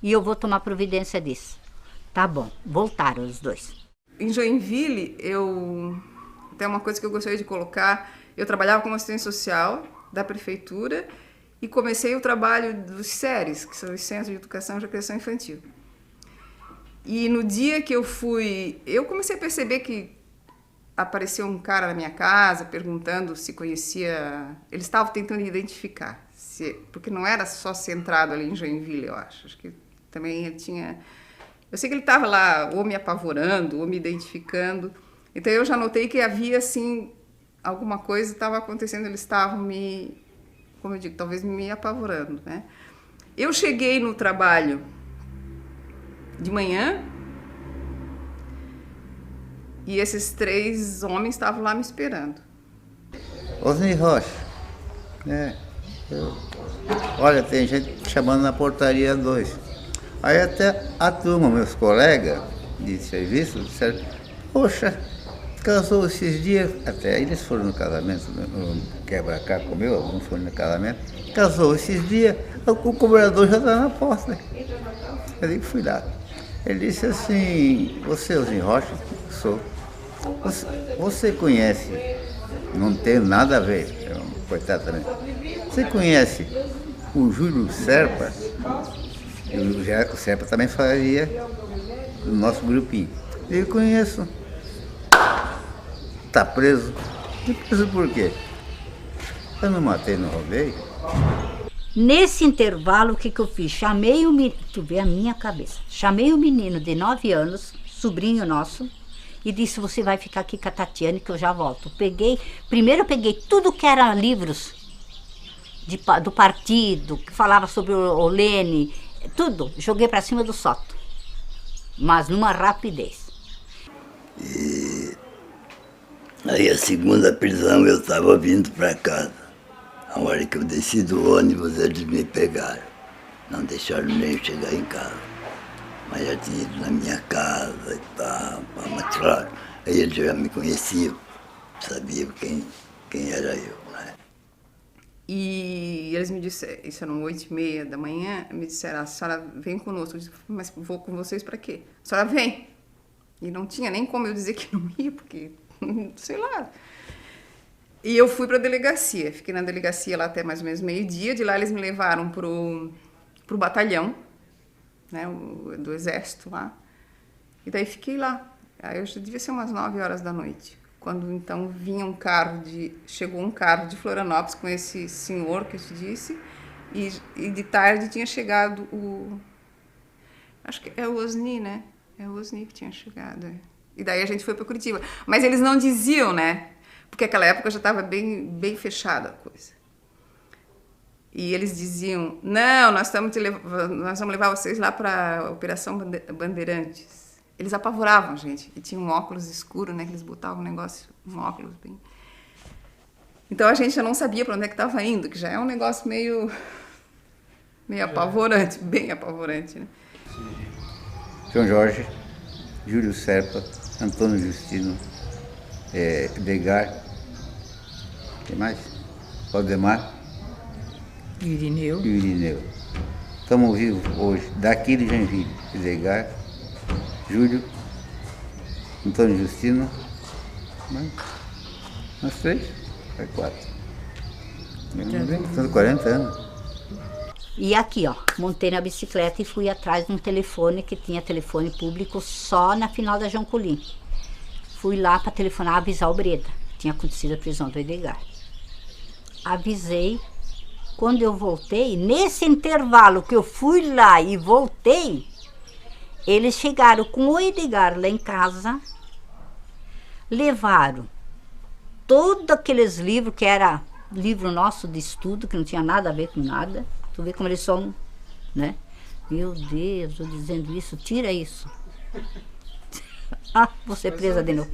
E eu vou tomar providência disso. Tá bom, voltaram os 2. Em Joinville, até uma coisa que eu gostaria de colocar, eu trabalhava como assistente social da prefeitura e comecei o trabalho dos SERES, que são os Centros de Educação e Recreação Infantil. E no dia que eu fui, eu comecei a perceber que apareceu um cara na minha casa perguntando se conhecia, eles estavam tentando identificar, porque não era só centrado ali em Joinville, eu acho que também ele tinha... Eu sei que ele estava lá ou me apavorando, ou me identificando. Então eu já notei que havia, assim, alguma coisa estava acontecendo, eles estavam como eu digo, talvez me apavorando, né? Eu cheguei no trabalho de manhã e esses 3 homens estavam lá me esperando. Osni Rocha, olha, tem gente chamando na portaria 2. Aí até a turma, meus colegas de serviço, disseram, poxa, casou esses dias, até eles foram no casamento, no quebra-caco meu, alguns foram no casamento, casou esses dias, o cobrador já está na porta. Eu fui lá. Ele disse assim, você, Osni Rocha? Sou. Você conhece, não tem nada a ver, coitado também, você conhece o Júlio Serpa? O Serpa também fazia o nosso grupinho. Eu conheço. Tá preso. E preso por quê? Eu não matei, não roubei. Nesse intervalo, o que eu fiz? Chamei o menino, tu vê a minha cabeça, chamei o menino de 9 anos, sobrinho nosso, e disse, você vai ficar aqui com a Tatiane que eu já volto. Primeiro eu peguei tudo que era livros do partido, que falava sobre o Lênin, tudo, joguei para cima do Soto, mas numa rapidez. E aí a segunda prisão eu estava vindo para casa. A hora que eu desci do ônibus eles me pegaram. Não deixaram nem chegar em casa. mas já tinha ido na minha casa e tal, mas claro, aí eles já me conheciam, sabiam quem era eu, né? E eles me disseram, isso eram 8h30 da manhã, me disseram, a senhora vem conosco. Eu disse, mas vou com vocês para quê? A senhora vem. E não tinha nem como eu dizer que não ia, porque, sei lá. E eu fui para a delegacia, fiquei na delegacia lá até mais ou menos meio-dia, de lá eles me levaram pro batalhão, né, do exército lá, e daí fiquei lá. Aí eu já devia ser umas 9 horas da noite, quando então chegou um carro de Florianópolis com esse senhor que eu te disse, e de tarde tinha chegado acho que é o Osni, né? É o Osni que tinha chegado. E daí a gente foi para Curitiba. Mas eles não diziam, né? Porque naquela época já estava bem fechada a coisa. E eles diziam, não, nós vamos levar vocês lá para a Operação Bandeirantes. Eles apavoravam a gente. E tinha um óculos escuro, né? Que eles botavam um óculos bem... Então a gente já não sabia para onde é que estava indo, que já é um negócio meio apavorante, bem apavorante, né? São Jorge, Júlio Serpa, Antônio Justino, Edgar, quem mais? Valdemar e Irineu. Estamos vivos hoje, daqui de Joinville, Edgar, Júlio, Antônio Justino, nós 3, vai 4. São 40 anos. E aqui, ó, montei na bicicleta e fui atrás de um telefone que tinha telefone público só na final da João Colim. Fui lá para telefonar, avisar o Breda. Tinha acontecido a prisão do Edgar. Avisei. Quando eu voltei, nesse intervalo que eu fui lá e voltei, eles chegaram com o Edgar lá em casa, levaram todos aqueles livros, que era livro nosso de estudo, que não tinha nada a ver com nada. Tu vê como eles são, né? Meu Deus, eu dizendo isso, tira isso. Ah, vou ser presa de novo.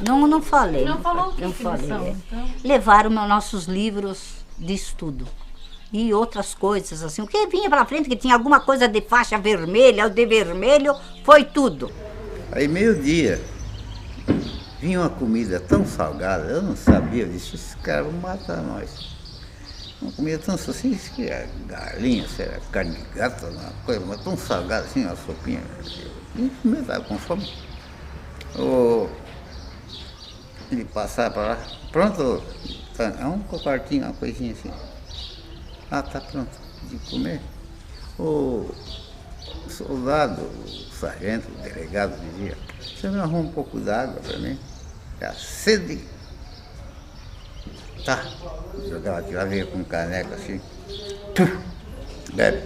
Não falei. Não falou o que não falei. são, então. Levaram nossos livros de estudo. E outras coisas, assim. O que vinha pra frente, que tinha alguma coisa de faixa vermelha, ou de vermelho, foi tudo. Aí meio-dia, vinha uma comida tão salgada, eu não sabia, eu disse, esses caras vão matar nós. Uma comida tão assim, isso que é galinha, será carne de gato, uma coisa, mas tão salgada assim, uma sopinha. Eu estava com fome. Ele passava para lá, pronto, tá, um cocartinho, uma coisinha assim. Ah, tá pronto, de comer. O soldado, o sargento, o delegado dizia, você não arruma um pouco d'água para mim? Já sede. Tá, jogava aqui, lá veio com um caneco assim, bebe.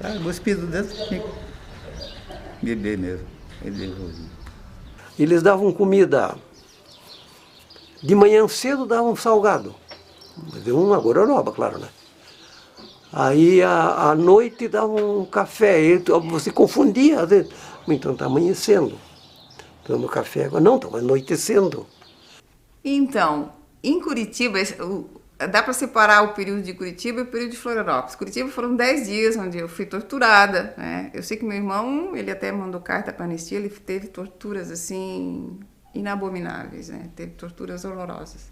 Ah, cuspido dentro, tinha que beber mesmo, ele devolvia. Eles davam comida, de manhã cedo davam salgado, uma gororoba, claro, né? Aí à noite davam um café, e você confundia, às vezes, então está amanhecendo, tomando café, agora não, estava anoitecendo. Então, em Curitiba, dá para separar o período de Curitiba e o período de Florianópolis. Curitiba foram 10 dias onde eu fui torturada, né? Eu sei que meu irmão, ele até mandou carta para a anistia, ele teve torturas assim inabomináveis, né? Teve torturas horrorosas.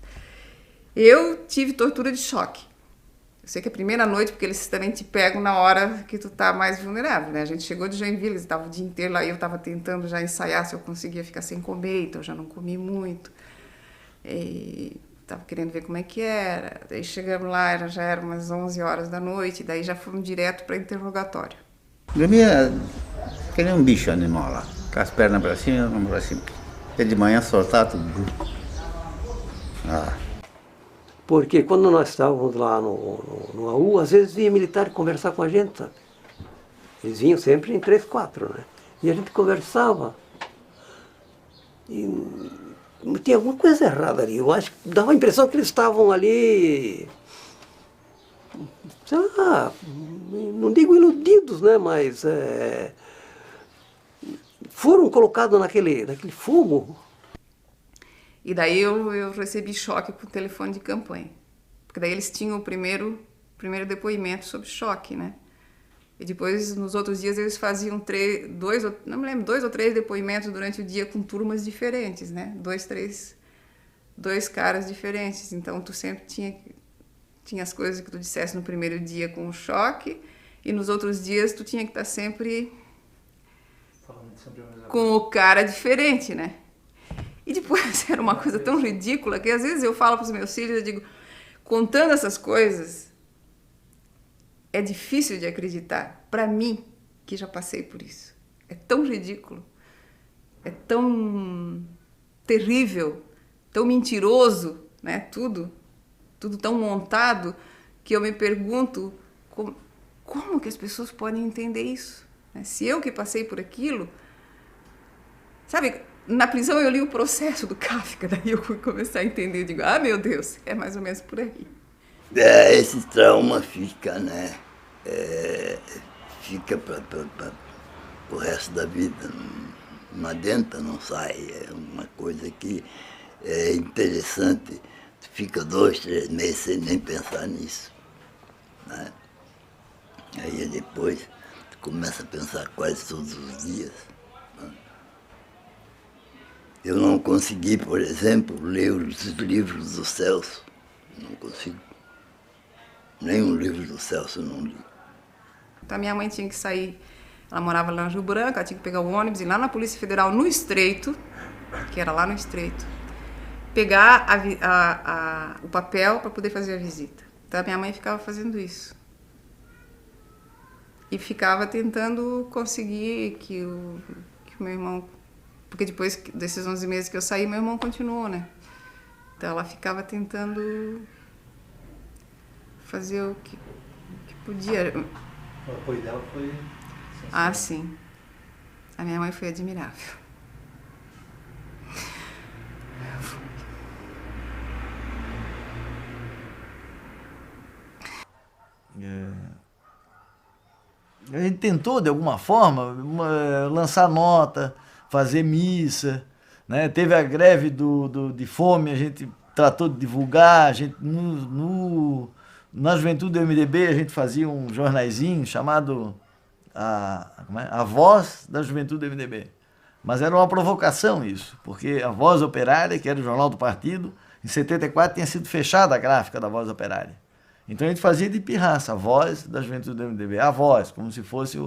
Eu tive tortura de choque. Eu sei que a primeira noite, porque eles também te pegam na hora que tu tá mais vulnerável, né? A gente chegou de Joinville, eles estavam o dia inteiro lá e eu estava tentando já ensaiar se eu conseguia ficar sem comer, então eu já não comi muito. E tava querendo ver como é que era. Daí chegamos lá, já eram umas 11 horas da noite, daí já fomos direto para interrogatório. Dormia que nem um bicho animal lá, com as pernas para cima e as mãos para cima. E de manhã soltava tudo. Porque quando nós estávamos lá no AU, às vezes vinha militar conversar com a gente, sabe? Eles vinham sempre em 3, 4, né? E a gente conversava. E tinha alguma coisa errada ali. Eu acho que dava a impressão que eles estavam ali, sei lá, não digo iludidos, né? Mas foram colocados naquele fogo. E daí eu recebi choque com o telefone de campanha. Porque daí eles tinham o primeiro depoimento sobre choque, né? E depois, nos outros dias, eles faziam dois ou três depoimentos durante o dia com turmas diferentes, né? Dois caras diferentes. Então, tu sempre tinha as coisas que tu dissesse no primeiro dia com o choque, e nos outros dias tu tinha que estar sempre com o cara diferente, né? E depois era uma coisa tão ridícula que às vezes eu falo para os meus filhos, eu digo, contando essas coisas, é difícil de acreditar, para mim, que já passei por isso. É tão ridículo, é tão terrível, tão mentiroso, né? Tudo tão montado, que eu me pergunto como que as pessoas podem entender isso, né? Se eu que passei por aquilo, sabe, na prisão eu li o Processo do Kafka, daí eu fui começar a entender, eu digo, meu Deus, é mais ou menos por aí. Esse trauma fica, né? Fica para o resto da vida, não adianta, não sai. É uma coisa que é interessante, fica 2, 3 meses sem nem pensar nisso, né? Aí depois tu começa a pensar quase todos os dias, né? Eu não consegui, por exemplo, ler os livros do Celso, não consigo. Nenhum livro do Celso eu não li. Então, a minha mãe tinha que sair, ela morava lá em Rio Branco, ela tinha que pegar o ônibus e ir lá na Polícia Federal, no Estreito, que era lá no Estreito, pegar o papel para poder fazer a visita. Então, a minha mãe ficava fazendo isso. E ficava tentando conseguir que o meu irmão... Porque depois desses 11 meses que eu saí, meu irmão continuou, né? Então, ela ficava tentando fazer o que podia. O apoio dela foi... Sim. A minha mãe foi admirável. A gente tentou, de alguma forma, lançar nota, fazer missa, né? Teve a greve de fome, a gente tratou de divulgar, a gente, na juventude do MDB, a gente fazia um jornaizinho chamado a Voz da Juventude do MDB. Mas era uma provocação isso, porque a Voz Operária, que era o jornal do partido, em 74 tinha sido fechada a gráfica da Voz Operária. Então a gente fazia de pirraça, a Voz da Juventude do MDB, a Voz, como se fosse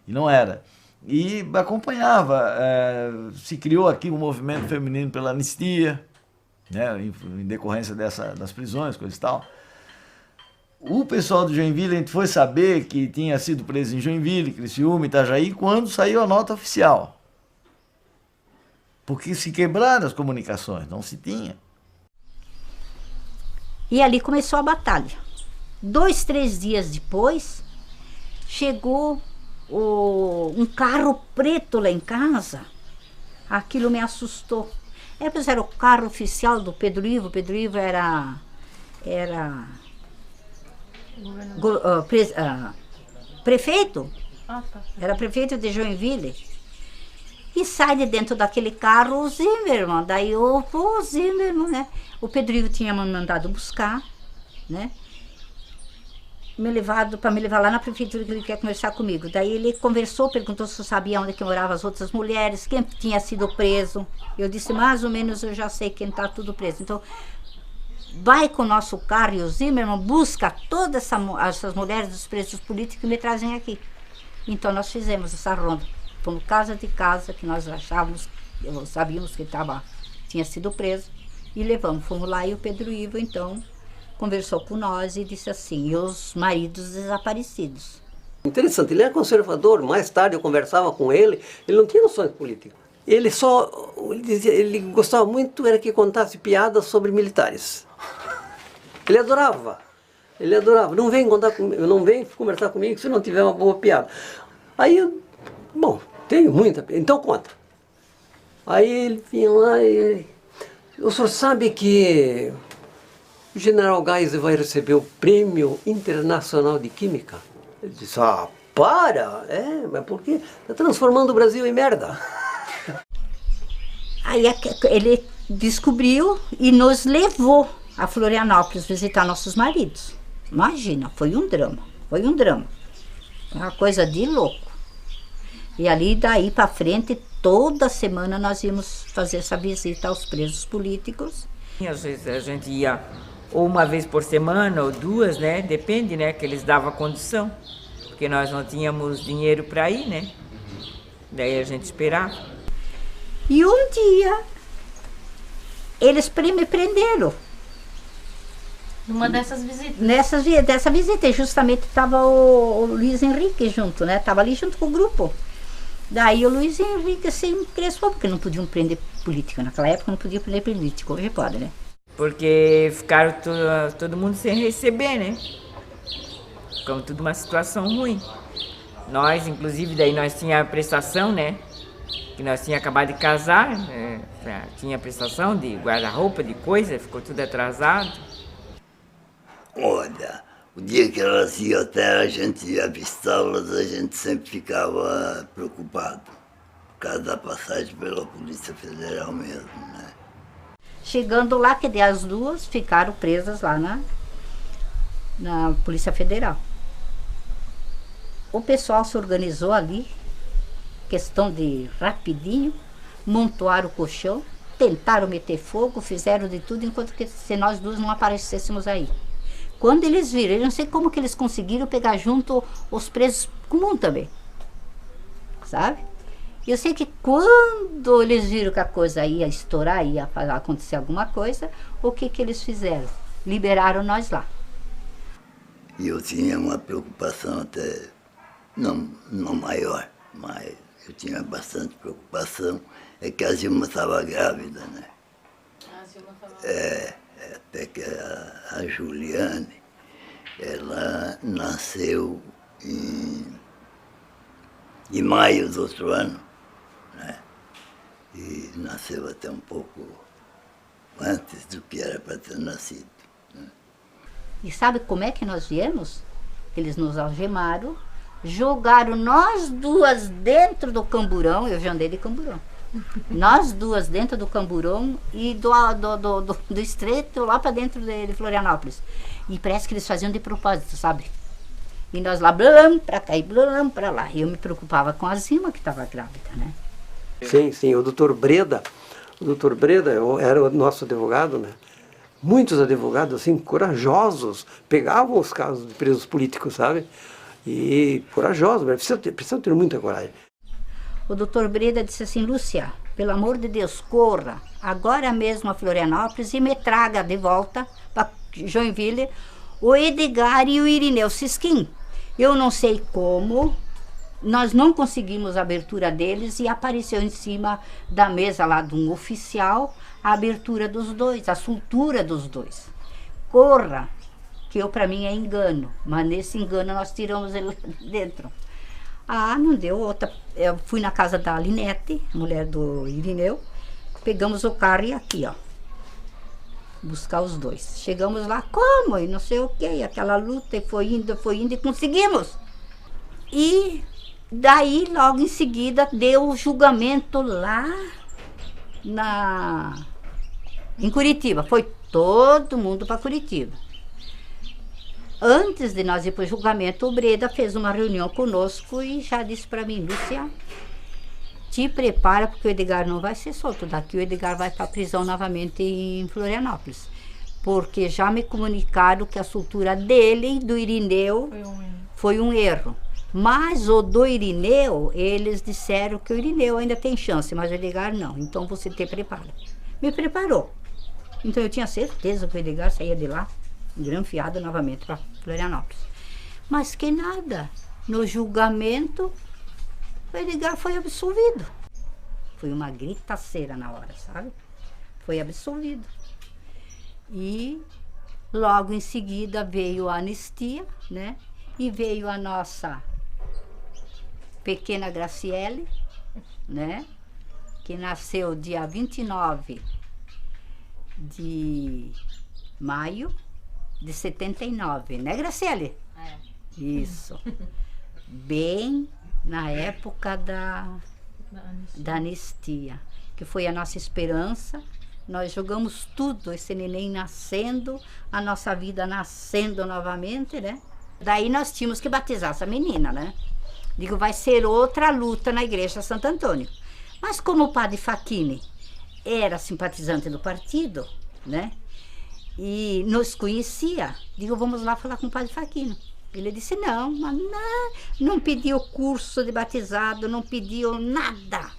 E não era. E acompanhava, se criou aqui um movimento feminino pela anistia, né, em decorrência das prisões, coisa e tal. O pessoal de Joinville, a gente foi saber que tinha sido preso em Joinville, Criciúma, Itajaí, quando saiu a nota oficial. Porque se quebraram as comunicações, não se tinha. E ali começou a batalha. 2, 3 dias depois, chegou um carro preto lá em casa. Aquilo me assustou. Era o carro oficial do Pedro Ivo. Pedro Ivo era prefeito. Era prefeito de Joinville. E sai de dentro daquele carro o Zimmermann. Daí o Zimmermann, né? O Pedro Ivo tinha me mandado buscar, né? Para me levar lá na prefeitura, que ele quer conversar comigo. Daí ele conversou, perguntou se eu sabia onde que moravam as outras mulheres, quem tinha sido preso. Eu disse, mais ou menos eu já sei quem está tudo preso. Então, vai com o nosso carro e o Zimmermann busca todas essas mulheres dos presos políticos e me trazem aqui. Então nós fizemos essa ronda. Fomos casa de casa, que nós sabíamos que tinha sido preso, e levamos. Fomos lá e o Pedro Ivo, então, conversou com nós e disse assim, e os maridos desaparecidos. Interessante, ele era conservador, mais tarde eu conversava com ele não tinha noções políticas. Ele gostava muito era que contasse piadas sobre militares. Ele adorava, não vem conversar comigo se não tiver uma boa piada. Aí tenho muita, então conta. Aí ele vinha lá e o senhor sabe que o general Geisel vai receber o Prêmio Internacional de Química? Ele disse, para! Mas por quê? Está transformando o Brasil em merda. Aí ele descobriu e nos levou a Florianópolis visitar nossos maridos. Imagina, foi um drama. Uma coisa de louco. E ali, daí para frente, toda semana nós íamos fazer essa visita aos presos políticos. Às vezes a gente ia ou uma vez por semana ou duas, né? Depende, né? Que eles davam condição. Porque nós não tínhamos dinheiro para ir, né? Daí a gente esperava. E um dia, eles me prenderam. Numa dessas visitas? Dessa visita, justamente estava o Luiz Henrique junto, né? Estava ali junto com o grupo. Daí o Luiz Henrique se interessou, porque não podiam prender político. Naquela época não podia prender político, hoje pode, né? Porque ficaram todo mundo sem receber, né? Ficamos tudo uma situação ruim. Nós, inclusive, daí nós tínhamos a prestação, né? Que nós tínhamos acabado de casar, tinha prestação de guarda-roupa, de coisa, ficou tudo atrasado. Olha, o dia que elas iam até a gente avistá-las, a gente sempre ficava preocupado, por causa da passagem pela Polícia Federal mesmo, né? Chegando lá, que as duas ficaram presas lá na Polícia Federal. O pessoal se organizou ali, questão de rapidinho, montaram o colchão, tentaram meter fogo, fizeram de tudo, enquanto que se nós duas não aparecêssemos aí. Quando eles viram, eu não sei como que eles conseguiram pegar junto os presos comuns também, sabe? Eu sei que quando eles viram que a coisa ia estourar, ia acontecer alguma coisa, o que eles fizeram? Liberaram nós lá. E eu tinha uma preocupação até, não maior, mas eu tinha bastante preocupação, é que a Zilma estava grávida, né? A Zilma estava grávida. Até que a Juliane, ela nasceu em maio do outro ano, né? E nasceu até um pouco antes do que era para ter nascido, né? E sabe como é que nós viemos? Eles nos algemaram, jogaram nós duas dentro do camburão, eu já andei de camburão. Nós duas dentro do camburão e do estreito lá para dentro de Florianópolis. E parece que eles faziam de propósito, sabe? E nós lá, blam, para cá e blam, para lá. E eu me preocupava com a Zilma, que estava grávida, né? Sim, o doutor Breda era o nosso advogado, né? Muitos advogados, assim, corajosos, pegavam os casos de presos políticos, sabe? E corajosos, mas precisam ter muita coragem. O doutor Breda disse assim: Lúcia, pelo amor de Deus, corra agora mesmo a Florianópolis e me traga de volta para Joinville o Edgar e o Irineu Sisquim. Eu não sei como, nós não conseguimos a abertura deles e apareceu em cima da mesa lá de um oficial a abertura dos dois, a soltura dos dois. Corra, que para mim é engano, mas nesse engano nós tiramos ele dentro. Ah, não deu outra. Eu fui na casa da Linete, mulher do Irineu, pegamos o carro e aqui, ó, buscar os dois. Chegamos lá, como? E não sei o que, aquela luta, e foi indo e conseguimos. E daí, logo em seguida, deu o julgamento lá em Curitiba. Foi todo mundo para Curitiba. Antes de nós ir para o julgamento, o Breda fez uma reunião conosco e já disse para mim: Lúcia, te prepara, porque o Edgar não vai ser solto daqui, o Edgar vai para a prisão novamente em Florianópolis. Porque já me comunicaram que a soltura dele e do Irineu foi um erro. Mas o do Irineu, eles disseram que o Irineu ainda tem chance, mas o Edgar não. Então você te prepara. Me preparou. Então eu tinha certeza que o Edgar saía de lá granfiado novamente para Florianópolis. Mas que nada, no julgamento o Edgar foi absolvido. Foi uma gritaceira na hora, sabe? Foi absolvido. E logo em seguida veio a anistia, né? E veio a nossa pequena Graciele, né? Que nasceu dia 29 de maio de 79, né, Graciele? É. Isso. Bem na época da anistia, que foi a nossa esperança. Nós jogamos tudo, esse neném nascendo, a nossa vida nascendo novamente, né? Daí nós tínhamos que batizar essa menina, né? Digo, vai ser outra luta na igreja Santo Antônio. Mas como o padre Facchini era simpatizante do partido, né? E nos conhecia, digo, vamos lá falar com o padre Facchini. Ele disse, não pediu curso de batizado, não pediu nada.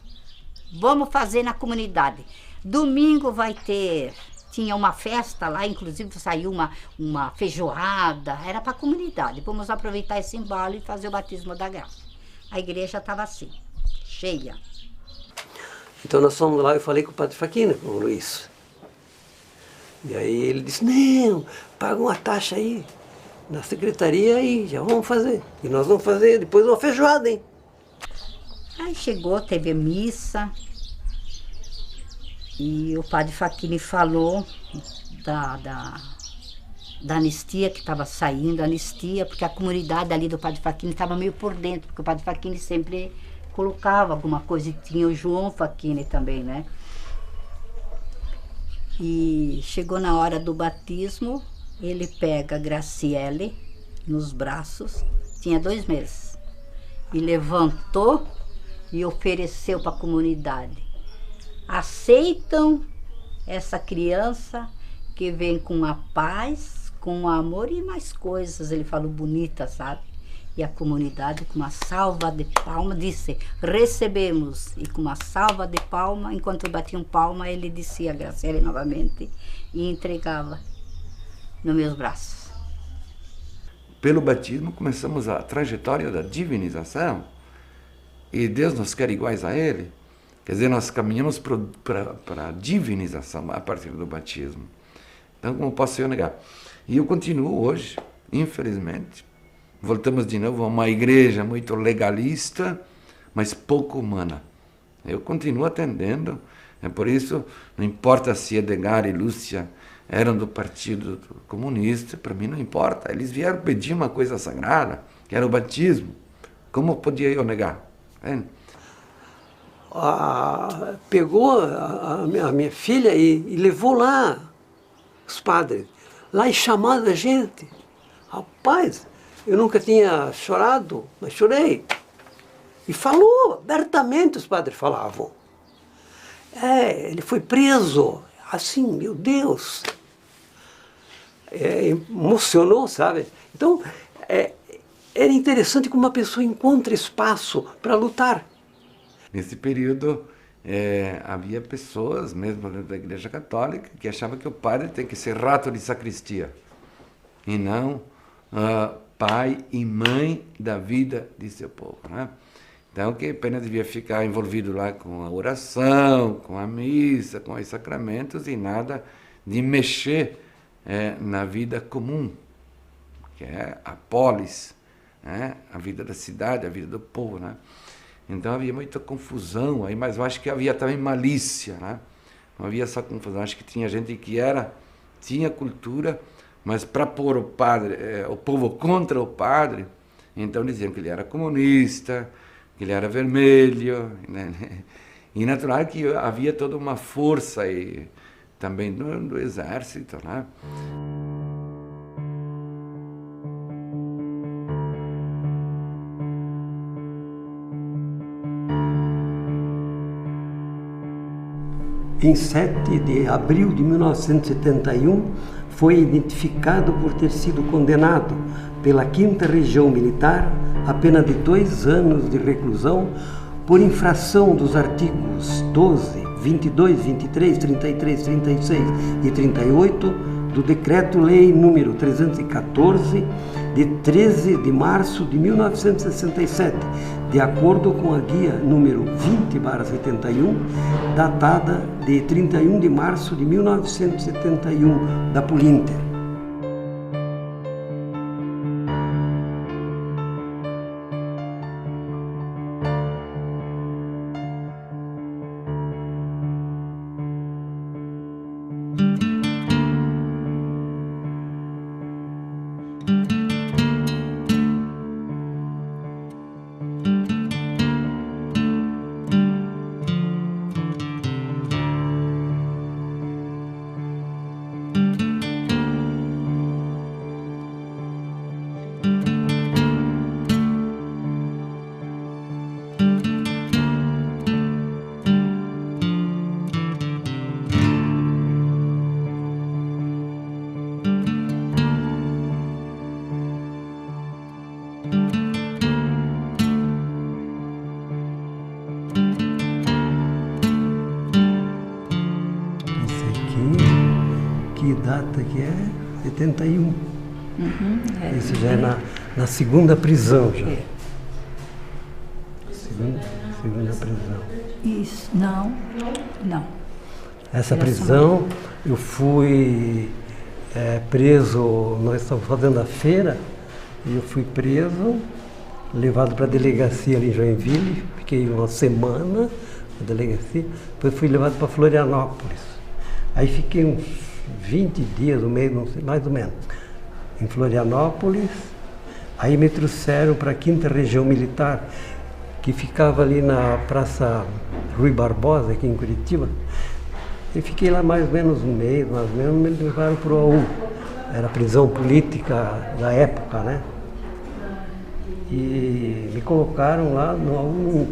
Vamos fazer na comunidade. Domingo vai ter, tinha uma festa lá, inclusive saiu uma feijoada, era para a comunidade. Vamos aproveitar esse embalo e fazer o batismo da graça. A igreja estava assim, cheia. Então nós fomos lá, eu falei com o padre Facchini, com o Luiz. E aí ele disse, não, paga uma taxa aí, na secretaria aí, já vamos fazer. E nós vamos fazer depois uma feijoada, hein? Aí chegou, teve missa, e o padre Facchini falou da anistia que estava saindo, anistia, porque a comunidade ali do padre Facchini estava meio por dentro, porque o padre Facchini sempre colocava alguma coisa, e tinha o João Facchini também, né? E chegou na hora do batismo, ele pega a Graciele nos braços, tinha 2 meses, e levantou e ofereceu para a comunidade. Aceitam essa criança que vem com a paz, com o amor e mais coisas, ele falou bonita, sabe? E a comunidade, com uma salva de palmas, disse, recebemos. E com uma salva de palmas, enquanto batiam palma, ele descia a Graciele novamente e entregava nos meus braços. Pelo batismo, começamos a trajetória da divinização. E Deus nos quer iguais a Ele. Quer dizer, nós caminhamos para a divinização a partir do batismo. Então, como posso eu negar? E eu continuo hoje, infelizmente. Voltamos de novo a uma igreja muito legalista, mas pouco humana. Eu continuo atendendo, é por isso, não importa se Edgar e Lúcia eram do Partido Comunista, para mim não importa. Eles vieram pedir uma coisa sagrada, que era o batismo. Como podia eu negar? Pegou a minha filha e levou lá os padres, lá e chamou a gente. Rapaz, eu nunca tinha chorado, mas chorei. E falou abertamente, os padres falavam. Ele foi preso, assim, meu Deus. Emocionou, sabe? Então, era interessante como uma pessoa encontra espaço para lutar. Nesse período, havia pessoas, mesmo da Igreja Católica, que achavam que o padre tem que ser rato de sacristia, e não pai e mãe da vida de seu povo, né? Então, que apenas devia ficar envolvido lá com a oração, com a missa, com os sacramentos, e nada de mexer na vida comum, que é a polis, né? A vida da cidade, a vida do povo, né? Então havia muita confusão aí, mas eu acho que havia também malícia, né? Não havia só confusão, acho que tinha gente que tinha cultura, mas para pôr o povo contra o padre, então diziam que ele era comunista, que ele era vermelho, né? E natural que havia toda uma força aí, também do exército, né? Em 7 de abril de 1971, foi identificado por ter sido condenado pela 5ª Região Militar a pena de 2 anos de reclusão por infração dos artigos 12, 22, 23, 33, 36 e 38 do Decreto-Lei número 314, de 13 de março de 1967, de acordo com a guia número 20/71, datada de 31 de março de 1971, da Polinter. data que é 71. Isso já é na segunda prisão já. Segunda prisão. Isso, não. Essa prisão, eu fui preso, nós estávamos fazendo a feira, e eu fui preso, levado para a delegacia ali em Joinville, fiquei uma semana na delegacia, depois fui levado para Florianópolis. Aí fiquei uns 20 dias, um mês, não sei, mais ou menos, em Florianópolis. Aí me trouxeram para a 5ª Região Militar, que ficava ali na Praça Rui Barbosa, aqui em Curitiba. E fiquei lá mais ou menos um mês, mais ou menos, me levaram para o AU. Era a prisão política da época, né? E me colocaram lá no AU,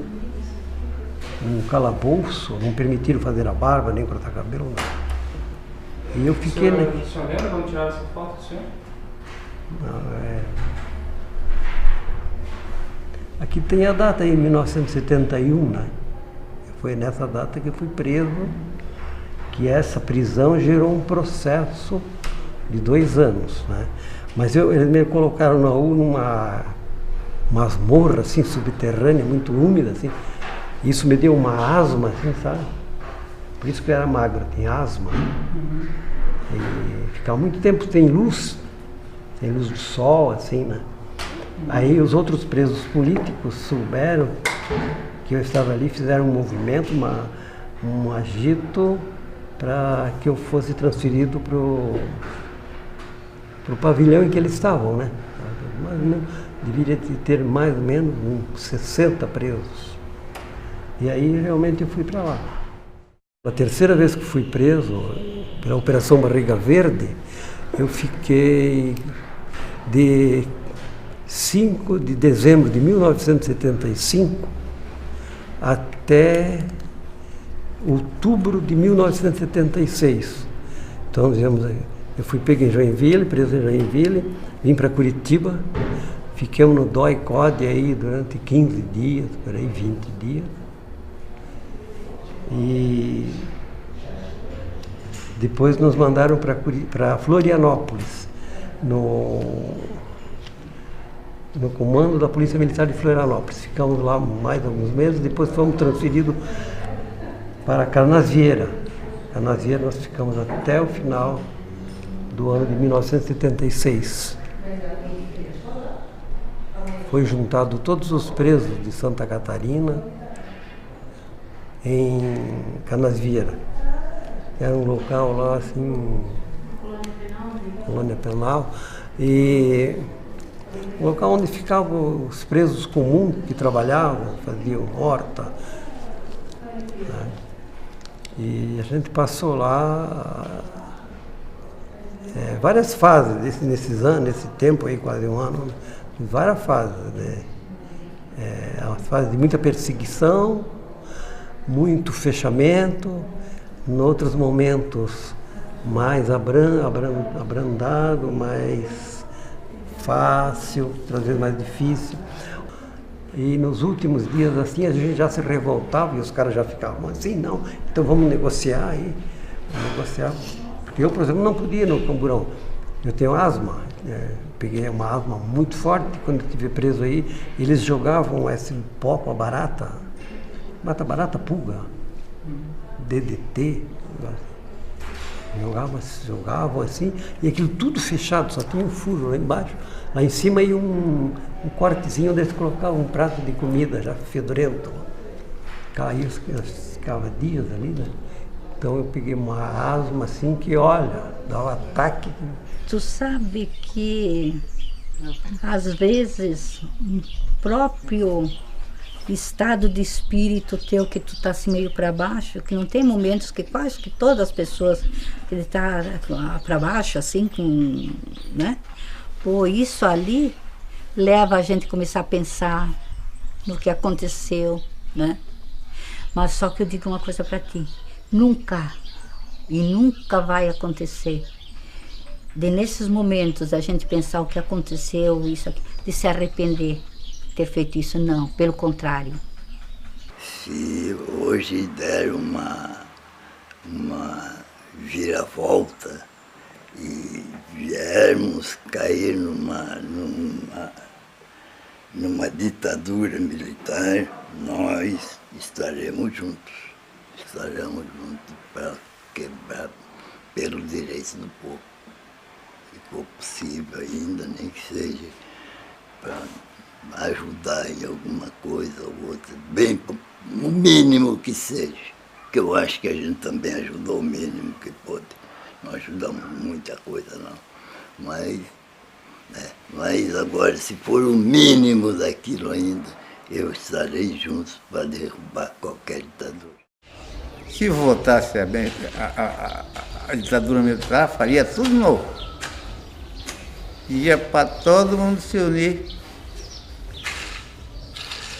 num calabouço, não permitiram fazer a barba, nem cortar cabelo, não. E eu fiquei... O senhor lembra quando tiraram essa foto do senhor? Não, Aqui tem a data aí, 1971, né? Foi nessa data que eu fui preso, que essa prisão gerou um processo de 2 anos, né? Mas eles me colocaram na U numa masmorra, assim, subterrânea, muito úmida, assim. Isso me deu uma asma, assim, sabe? Por isso que eu era magro, tinha asma. E ficava muito tempo sem luz do sol, assim, né? Aí os outros presos políticos souberam que eu estava ali, fizeram um movimento, um agito para que eu fosse transferido para o pavilhão em que eles estavam, né? Mas deveria ter mais ou menos uns 60 presos. E aí realmente eu fui para lá. A 3ª vez que fui preso, pela Operação Barriga Verde, eu fiquei de 5 de dezembro de 1975 até outubro de 1976. Então, digamos, eu fui pego em Joinville, preso em Joinville, vim para Curitiba, ficamos no DOI-CODE aí durante 15 dias, por aí 20 dias. E depois nos mandaram para Florianópolis, no comando da Polícia Militar de Florianópolis. Ficamos lá mais alguns meses, depois fomos transferidos para Canasvieira. Canasvieira nós ficamos até o final do ano de 1976. Foi juntado todos os presos de Santa Catarina em Canasvieira. Era um local lá, assim, colônia penal, e um local onde ficavam os presos comuns que trabalhavam, faziam horta, né? E a gente passou lá várias fases nesse tempo aí, quase um ano, várias fases, né? Uma fase de muita perseguição, muito fechamento, em outros momentos mais abrandado, mais fácil, às vezes mais difícil. E nos últimos dias, assim, a gente já se revoltava e os caras já ficavam assim, não, então vamos negociar aí, Porque eu, por exemplo, não podia ir no camburão. Eu tenho asma, peguei uma asma muito forte quando eu estive preso aí. Eles jogavam esse pó com a barata pulga, DDT, jogavam assim, e aquilo tudo fechado, só tinha um furo lá embaixo. Lá em cima ia um cortezinho onde eles colocavam um prato de comida já fedorento. Caiu, ficava dias ali, né? Então eu peguei uma asma assim que, olha, dava ataque. Tu sabe que às vezes o próprio estado de espírito teu, que tu tá assim meio para baixo, que não tem momentos que quase que todas as pessoas que tá para baixo assim, com, né? Pô, isso ali leva a gente a começar a pensar no que aconteceu, né? Mas só que eu digo uma coisa para ti, nunca vai acontecer de nesses momentos a gente pensar o que aconteceu, isso aqui, de se arrepender ter feito isso, não, pelo contrário. Se hoje der uma viravolta e viermos cair numa ditadura militar, nós estaremos juntos para quebrar pelos direitos do povo. Se for possível ainda, nem que seja para ajudar em alguma coisa ou outra, bem, o mínimo que seja, que eu acho que a gente também ajudou o mínimo que pôde. Não ajudamos muita coisa não, mas agora, se for o mínimo daquilo ainda, eu estarei junto para derrubar qualquer ditadura. Se voltasse a ditadura militar, faria tudo de novo. Ia para todo mundo se unir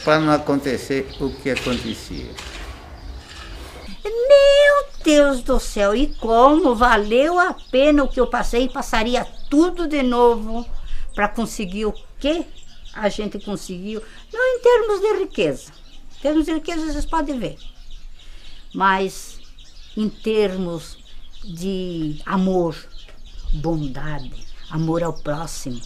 para não acontecer o que acontecia. Meu Deus do céu, e como valeu a pena o que eu passei, passaria tudo de novo para conseguir o que a gente conseguiu, não em termos de riqueza. Em termos de riqueza vocês podem ver, mas em termos de amor, bondade, amor ao próximo,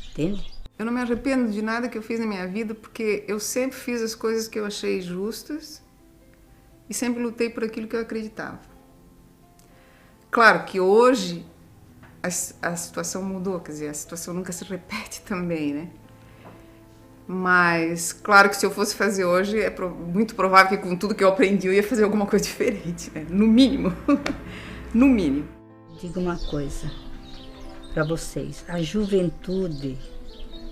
entende? Eu não me arrependo de nada que eu fiz na minha vida, porque eu sempre fiz as coisas que eu achei justas e sempre lutei por aquilo que eu acreditava. Claro que hoje a situação mudou, quer dizer, a situação nunca se repete também, né? Mas, claro que se eu fosse fazer hoje, é muito provável que com tudo que eu aprendi eu ia fazer alguma coisa diferente, né? No mínimo. No mínimo. Digo uma coisa para vocês, a juventude,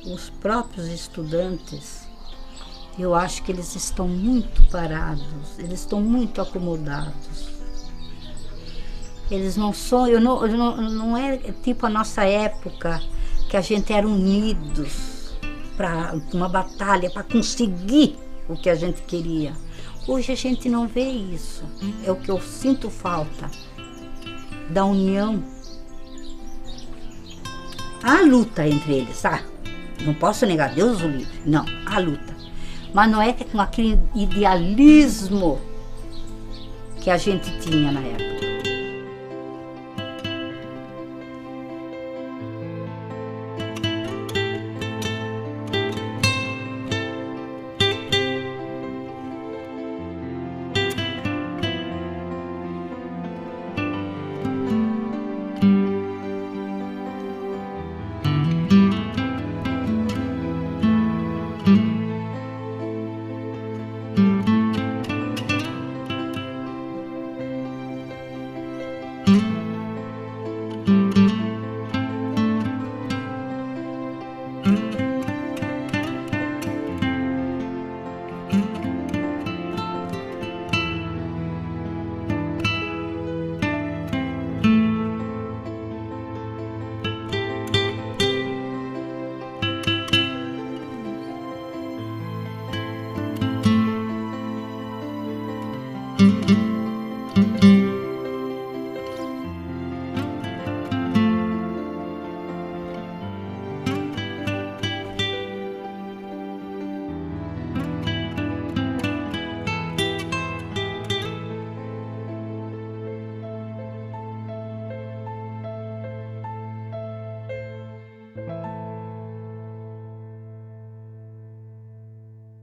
os próprios estudantes, eu acho que eles estão muito parados, eles estão muito acomodados. Eles não são, não é tipo a nossa época, que a gente era unidos para uma batalha, para conseguir o que a gente queria. Hoje a gente não vê isso. É o que eu sinto falta, da união. Há luta entre eles, tá? Não posso negar, Deus o livre. Não, há luta. Mas não é com aquele idealismo que a gente tinha na época.